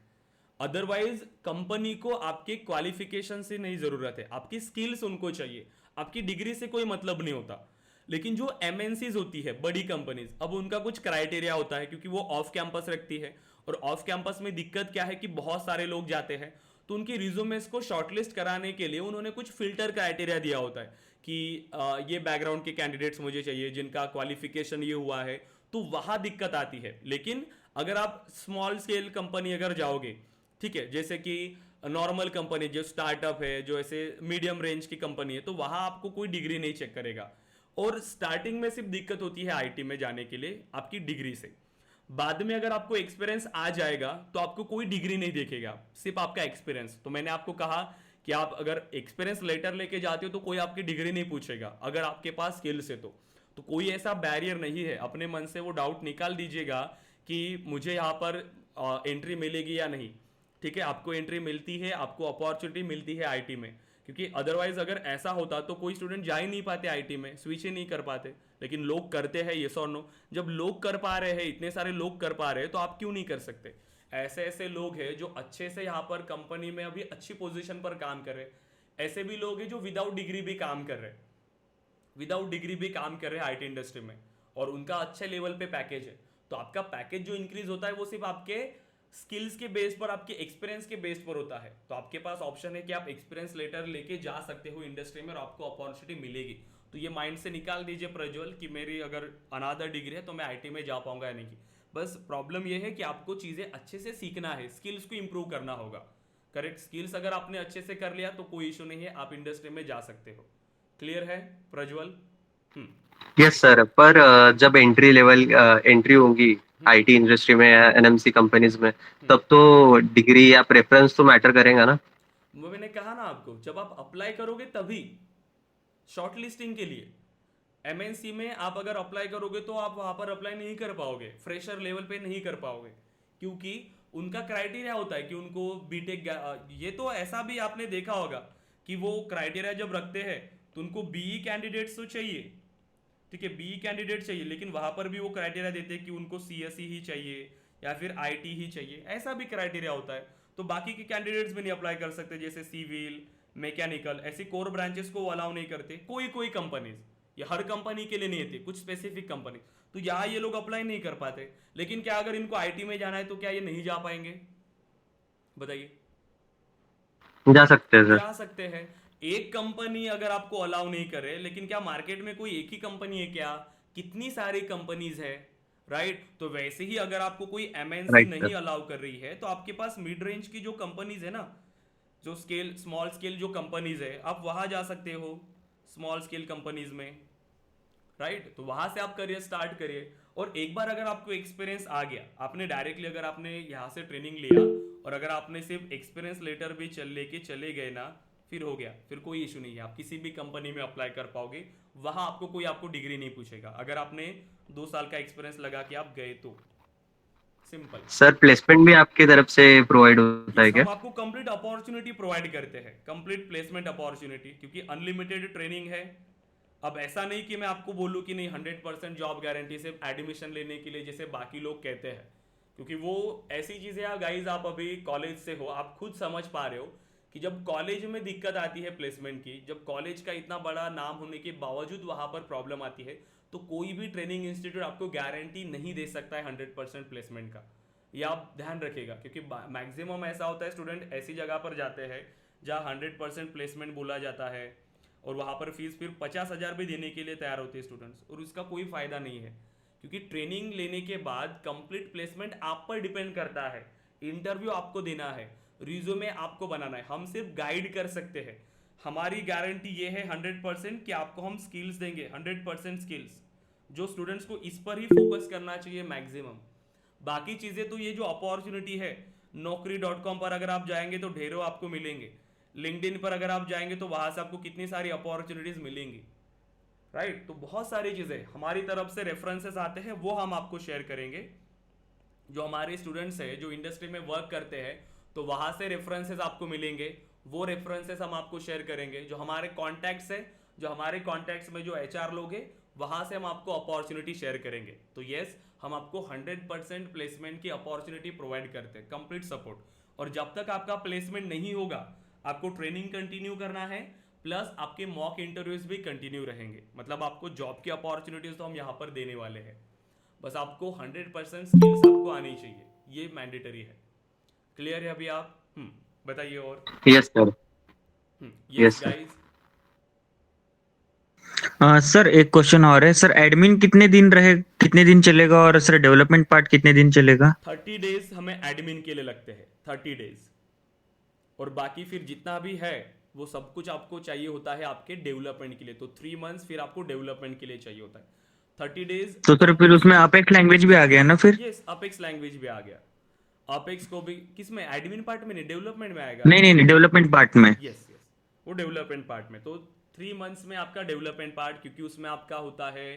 अदरवाइज कंपनी को आपके क्वालिफिकेशन से नहीं जरूरत है, आपकी स्किल्स उनको चाहिए। आपकी डिग्री से कोई मतलब नहीं होता। लेकिन जो एमएनसीज होती है बड़ी कंपनीज, अब उनका कुछ क्राइटेरिया होता है क्योंकि वो ऑफ कैंपस रखती है। और ऑफ कैंपस में दिक्कत क्या है कि बहुत सारे लोग जाते हैं, तो उनकी रिज्यूमेस को शॉर्टलिस्ट कराने के लिए उन्होंने कुछ फिल्टर क्राइटेरिया दिया होता है कि ये बैकग्राउंड के कैंडिडेट्स मुझे चाहिए जिनका क्वालिफिकेशन ये हुआ है। तो वहां दिक्कत आती है। लेकिन अगर आप स्मॉल स्केल कंपनी अगर जाओगे, ठीक है, जैसे कि नॉर्मल कंपनी जो स्टार्टअप है, जो ऐसे मीडियम रेंज की कंपनी है, तो वहां आपको कोई डिग्री नहीं चेक करेगा। और स्टार्टिंग में सिर्फ दिक्कत होती है आईटी में जाने के लिए आपकी डिग्री से। बाद में अगर आपको एक्सपीरियंस आ जाएगा तो आपको कोई डिग्री नहीं देखेगा, सिर्फ आपका एक्सपीरियंस। तो मैंने आपको कहा कि आप अगर एक्सपीरियंस लेटर लेके जाते हो तो कोई आपकी डिग्री नहीं पूछेगा अगर आपके पास स्किल्स है तो कोई ऐसा बैरियर नहीं है। अपने मन से वो डाउट निकाल दीजिएगा कि मुझे यहाँ पर एंट्री मिलेगी या नहीं। ठीक है, आपको एंट्री मिलती है, आपको अपॉर्चुनिटी मिलती है आईटी में। क्योंकि अदरवाइज अगर ऐसा होता तो कोई स्टूडेंट जा ही नहीं पाते आईटी में, स्विच ही नहीं कर पाते। लेकिन लोग करते हैं, येस और नो। जब लोग कर पा रहे हैं, इतने सारे लोग कर पा रहे हैं, तो आप क्यों नहीं कर सकते? ऐसे ऐसे लोग हैं जो अच्छे से यहाँ पर कंपनी में अभी अच्छी पोजीशन पर काम कर रहे हैं। ऐसे भी लोग हैं जो विदाउट डिग्री भी काम कर रहे हैं, विदाउट डिग्री भी काम कर रहे हैं आईटी इंडस्ट्री में, और उनका अच्छे लेवल पे पैकेज है। तो आपका पैकेज जो इंक्रीज होता है वो सिर्फ आपके स्किल्स के बेस पर, आपके एक्सपीरियंस के बेस पर होता है। तो आपके पास ऑप्शन है कि आप एक्सपीरियंस लेटर लेके जा सकते हो इंडस्ट्री में और आपको अपॉर्चुनिटी मिलेगी। तो ये माइंड से निकाल दीजिए प्रज्वल कि मेरी अगर अनादर डिग्री है तो मैं आईटी में जा पाऊंगा या नहीं। बस प्रॉब्लम ये है कि आपको चीज़ें अच्छे से सीखना है, स्किल्स को इंप्रूव करना होगा। करेक्ट, स्किल्स अगर आपने अच्छे से कर लिया तो कोई इशू नहीं है, आप इंडस्ट्री में जा सकते हो। क्लियर है प्रज्वल? यस सर, पर जब एंट्री लेवल एंट्री होगी आईटी इंडस्ट्री में या एनएमसी कंपनीज में, तब तो डिग्री या प्रेफरेंस तो मैटर करेगा ना? वो मैंने कहा ना आपको, जब आप अप्लाई करोगे तभी शॉर्टलिस्टिंग के लिए। एमएनसी में आप अगर अप्लाई करोगे तो आप वहां पर अप्लाई नहीं कर पाओगे, फ्रेशर लेवल पे नहीं कर पाओगे, क्योंकि उनका क्राइटेरिया होता है कि उनको बीटेक, ये तो ऐसा भी आपने देखा होगा कि वो क्राइटेरिया जब रखते हैं तो उनको बीई कैंडिडेट्स तो चाहिए, ठीक है, बीई कैंडिडेट चाहिए, लेकिन वहां पर भी वो क्राइटेरिया देते हैं कि उनको सीएसई ही चाहिए या फिर आईटी ही चाहिए, ऐसा भी क्राइटेरिया होता है। तो बाकी के कैंडिडेट्स भी नहीं अप्लाई कर सकते, जैसे सिविल, मैकेनिकल, ऐसी कोर ब्रांचेस को अलाउ नहीं करते कोई कोई कंपनीज। ये हर कंपनी के लिए नहीं होती, कुछ स्पेसिफिक कंपनी। तो यहाँ ये लोग अप्लाई नहीं कर पाते। लेकिन क्या अगर इनको आईटी में जाना है तो क्या ये नहीं जा पाएंगे? बताइए। जा सकते हैं सर। जा सकते हैं। एक कंपनी अगर आपको अलाउ नहीं करे, लेकिन क्या मार्केट में कोई एक ही कंपनी है क्या? कितनी सारी कंपनीज है, राइट? तो वैसे ही अगर आपको कोई एमएनसी राइट नहीं सर। अलाउ कर रही है तो आपके पास मिड रेंज की जो कंपनीज है ना, जो स्केल स्मॉल स्केल जो कंपनीज है, आप वहां जा सकते हो स्मॉल स्केल कंपनीज में, राइट? तो वहां से आप करियर स्टार्ट करिए। और एक बार अगर आपको एक्सपीरियंस आ गया, आपने डायरेक्टली अगर आपने यहाँ से ट्रेनिंग लिया और अगर आपने सिर्फ एक्सपीरियंस लेटर भी लेके चले गए ना, फिर हो गया, फिर कोई इशू नहीं है, आप किसी भी कंपनी में अप्लाई कर पाओगे, वहां आपको कोई आपको डिग्री नहीं पूछेगा अगर आपने 2 साल का एक्सपीरियंस लगा के आप गए तो। सिंपल। सर प्लेसमेंट भी आपकी तरफ से प्रोवाइड होता है क्या? हम आपको कंप्लीट अपॉर्चुनिटी प्रोवाइड करते हैं, कंप्लीट प्लेसमेंट अपॉर्चुनिटी, क्योंकि अनलिमिटेड ट्रेनिंग है। अब ऐसा नहीं कि मैं आपको बोलूं कि नहीं 100% जॉब गारंटी सिर्फ एडमिशन लेने के लिए जैसे बाकी लोग कहते हैं, क्योंकि वो ऐसी चीजें है गाइज, आप अभी कॉलेज से हो, आप खुद समझ पा रहे हो कि जब कॉलेज में दिक्कत आती है प्लेसमेंट की, जब कॉलेज का इतना बड़ा नाम होने के बावजूद वहां पर प्रॉब्लम आती है, तो कोई भी ट्रेनिंग इंस्टीट्यूट आपको गारंटी नहीं दे सकता है 100% प्लेसमेंट का। ये आप ध्यान रखिएगा, क्योंकि मैक्सिमम ऐसा होता है स्टूडेंट ऐसी जगह पर जाते हैं जहाँ 100% प्लेसमेंट बोला जाता है, और वहाँ पर फीस फिर 50,000 भी देने के लिए तैयार होते हैं स्टूडेंट्स, और उसका कोई फायदा नहीं है, क्योंकि ट्रेनिंग लेने के बाद कंप्लीट प्लेसमेंट आप पर डिपेंड करता है। इंटरव्यू आपको देना है, रिज्यूमे आपको बनाना है, हम सिर्फ गाइड कर सकते हैं। हमारी गारंटी ये है 100% कि आपको हम स्किल्स देंगे, 100% स्किल्स, जो स्टूडेंट्स को इस पर ही फोकस करना चाहिए मैक्सिमम। बाकी चीजें तो ये जो अपॉर्चुनिटी है, naukri.com पर अगर आप जाएंगे तो ढेरों आपको मिलेंगे, लिंक्डइन पर अगर आप जाएंगे तो वहां से आपको कितनी सारी अपॉर्चुनिटीज मिलेंगी, राइट। तो बहुत सारी चीजें हमारी तरफ से रेफरेंसेस आते हैं, वो हम आपको शेयर करेंगे। जो हमारे स्टूडेंट्स हैं जो इंडस्ट्री में वर्क करते हैं, तो वहां से रेफरेंसेस आपको मिलेंगे, वो रेफरेंसेस हम आपको शेयर करेंगे। जो हमारे कॉन्टैक्ट्स है, जो हमारे कॉन्टैक्ट्स में जो एचआर लोग हैं, वहां से हम आपको अपॉर्चुनिटी शेयर करेंगे। तो यस, हम आपको 100% प्लेसमेंट की अपॉर्चुनिटी प्रोवाइड करते हैं, कंप्लीट सपोर्ट। और जब तक आपका प्लेसमेंट नहीं होगा, आपको ट्रेनिंग कंटिन्यू करना है, प्लस आपके मॉक इंटरव्यूज भी कंटिन्यू रहेंगे। मतलब आपको जॉब की अपॉर्चुनिटीज तो हम यहाँ पर देने वाले हैं, बस आपको 100% स्किल्स आपको आनी चाहिए, ये मैंडेटरी है। क्लियर है अभी आप? बताइए और। Yes sir. Yes Yes, sir. Guys. Sir एक क्वेश्चन और है सर, एडमिन कितने दिन चलेगा, और सर डेवलपमेंट पार्ट कितने दिन चलेगा? 30 डेज हमें एडमिन के लिए लगते हैं, 30 डेज, और बाकी फिर जितना भी है वो सब कुछ आपको चाहिए होता है आपके डेवलपमेंट के लिए। तो 3 मंथ्स फिर आपको डेवलपमेंट के लिए चाहिए होता है, 30 डेज। तो सर फिर उसमें अपेक्स लैंग्वेज भी आ गया ना फिर? यस, अपेक्स लैंग्वेज भी आ गया। अपेक्स को भी किस में, एडमिन पार्ट में नहीं, डेवलपमेंट में आएगा। नहीं, डेवलपमेंट पार्ट में। यस, वो डेवलपमेंट पार्ट में। तो 3 मंथ्स में आपका डेवलपमेंट पार्ट, क्योंकि उसमें आपका होता है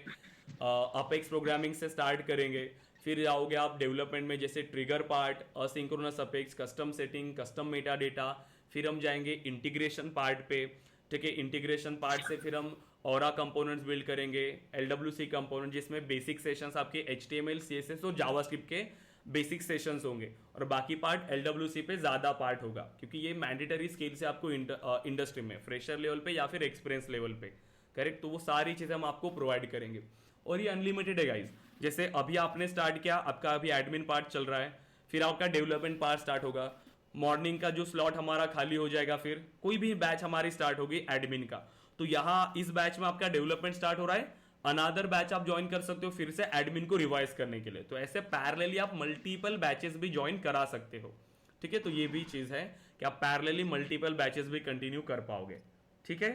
अपेक्स प्रोग्रामिंग से स्टार्ट करेंगे, फिर जाओगे आप डेवलपमेंट में, जैसे trigger part, asynchronous apex, custom setting, custom meta data, फिर हम जाएंगे इंटीग्रेशन पार्ट पे। ठीक है, इंटीग्रेशन पार्ट से फिर हम ऑरा कंपोनेंट्स बिल्ड करेंगे, LWC कंपोनेंट, जिसमें बेसिक सेशंस आपके HTML CSS और जावास्क्रिप्ट के बेसिक सेशंस होंगे, और बाकी पार्ट LWC पे ज़्यादा पार्ट होगा, क्योंकि ये मैंडेटरी स्किल से आपको इंडस्ट्री में फ्रेशर लेवल पे या फिर एक्सपीरियंस लेवल पे, करेक्ट। तो वो सारी चीज़ें हम आपको प्रोवाइड करेंगे, और ये अनलिमिटेड है गाइज। जैसे अभी आपने स्टार्ट किया, आपका अभी एडमिन पार्ट चल रहा है, फिर आपका डेवलपमेंट पार्ट स्टार्ट होगा, मॉर्निंग का जो स्लॉट हमारा खाली हो जाएगा, फिर कोई भी बैच हमारी स्टार्ट होगी एडमिन का, तो यहाँ इस बैच में आपका डेवलपमेंट स्टार्ट हो रहा है, अनादर बैच आप ज्वाइन कर सकते हो फिर से एडमिन को रिवाइज करने के लिए। तो ऐसे पैरेलली आप मल्टीपल बैचेस भी ज्वाइन करा सकते हो। ठीक है, तो ये भी चीज है कि आप पैरेलली मल्टीपल बैचेस भी कंटिन्यू कर पाओगे। ठीक है,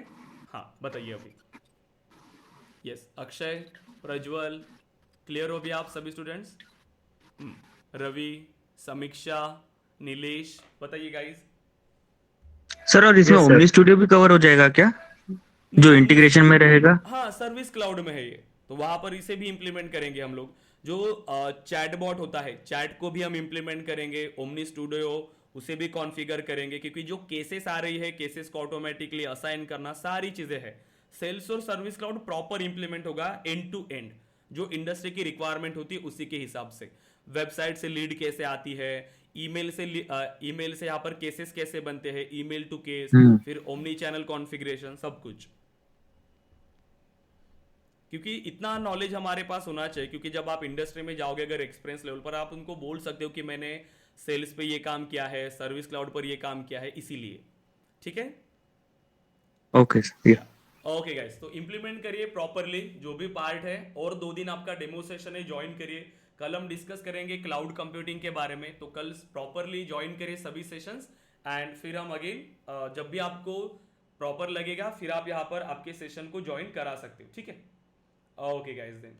हाँ बताइए अभी। यस, अक्षय, प्रज्वल, क्लियर हो भी आप सभी स्टूडेंट्स? रवि, समीक्षा, नीलेश, बताइए गाइस। सर और इसमें Yes, sir. ओमनी स्टूडियो भी कवर हो जाएगा क्या, जो इंटीग्रेशन में रहेगा? हाँ, सर्विस क्लाउड में है ये, तो वहां पर इसे भी इंप्लीमेंट करेंगे हम लोग। जो चैट बॉट होता है, चैट को भी हम इंप्लीमेंट करेंगे, ओमनी स्टूडियो उसे भी कॉन्फ़िगर करेंगे, क्योंकि जो केसेस आ रही है, केसेस को ऑटोमेटिकली असाइन करना, सारी चीजें हैं। सेल्स और सर्विस क्लाउड प्रॉपर इंप्लीमेंट होगा एंड टू एंड, जो इंडस्ट्री की रिक्वायरमेंट होती है उसी के हिसाब से। वेबसाइट से लीड कैसे आती है, ईमेल से यहाँ पर केसेस कैसे बनते हैं, ईमेल टू केस, फिर ओमनी चैनल कॉन्फ़िगरेशन, सब कुछ। क्योंकि इतना नॉलेज हमारे पास होना चाहिए, क्योंकि जब आप इंडस्ट्री में जाओगे, अगर एक्सपीरियंस लेवल पर, आप उनको बोल सकते हो कि मैंने सेल्स पे ये काम किया है, सर्विस क्लाउड पर ये काम किया है, इसीलिए। ठीक है, ओके ओके गाइस, तो इंप्लीमेंट करिए प्रॉपरली जो भी पार्ट है, और 2 दिन आपका डेमो सेशन है, ज्वाइन करिए। कल हम डिस्कस करेंगे क्लाउड कंप्यूटिंग के बारे में, तो कल प्रॉपरली ज्वाइन करिए सभी सेशंस, एंड फिर हम अगेन जब भी आपको प्रॉपर लगेगा, फिर आप यहाँ पर आपके सेशन को ज्वाइन करा सकते हो। ठीक है, okay guys then.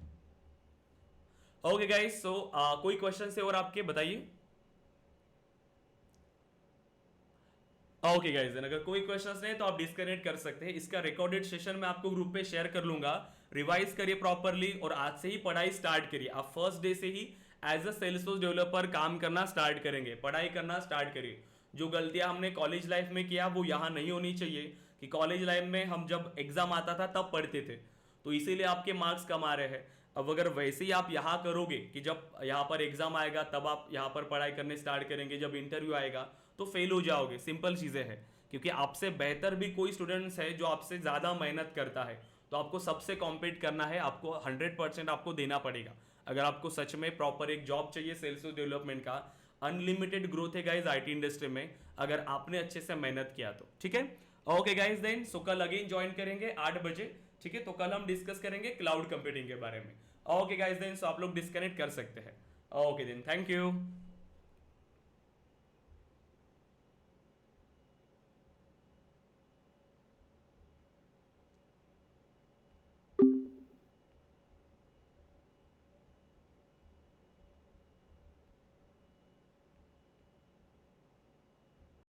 Okay guys, so कोई क्वेश्चन से और आपके बताइए। ओके गाइस, देन अगर कोई क्वेश्चंस नहीं तो आप डिस्कनेक्ट कर सकते हैं। इसका रिकॉर्डेड सेशन मैं आपको ग्रुप पे शेयर कर लूंगा। रिवाइज करिए प्रॉपरली और आज से ही पढ़ाई स्टार्ट करिए। आप फर्स्ट डे से ही एज अ सेल्सफोर्स डेवलपर काम करना स्टार्ट करेंगे, पढ़ाई करना स्टार्ट करिए। जो गलतियां हमने कॉलेज लाइफ में किया वो यहाँ नहीं होनी चाहिए कि कॉलेज लाइफ में हम जब एग्जाम आता था तब पढ़ते थे तो इसीलिए आपके मार्क्स कम आ रहे हैं। अब अगर वैसे ही आप यहाँ करोगे कि जब यहाँ पर एग्जाम आएगा तब आप यहाँ पर पढ़ाई करने स्टार्ट करेंगे, जब इंटरव्यू आएगा तो फेल हो जाओगे। सिंपल चीज़ें हैं, क्योंकि आपसे बेहतर भी कोई स्टूडेंट्स है जो आपसे ज़्यादा मेहनत करता है, तो आपको सबसे कॉम्पीट करना है, आपको 100% आपको देना पड़ेगा। अगर आपको सच में प्रॉपर एक जॉब चाहिए सेल्स डेवलपमेंट का, अनलिमिटेड ग्रोथ है गाइज आईटी इंडस्ट्री में, अगर आपने अच्छे से मेहनत किया तो। ठीक है, ओके गाइज, देन सो कल अगेन ज्वाइन करेंगे 8 बजे। ठीक है, तो कल हम डिस्कस करेंगे क्लाउड कंप्यूटिंग के बारे में। ओके गाइज, देन सो आप लोग डिस्कनेक्ट कर सकते हैं। Okay then, thank you.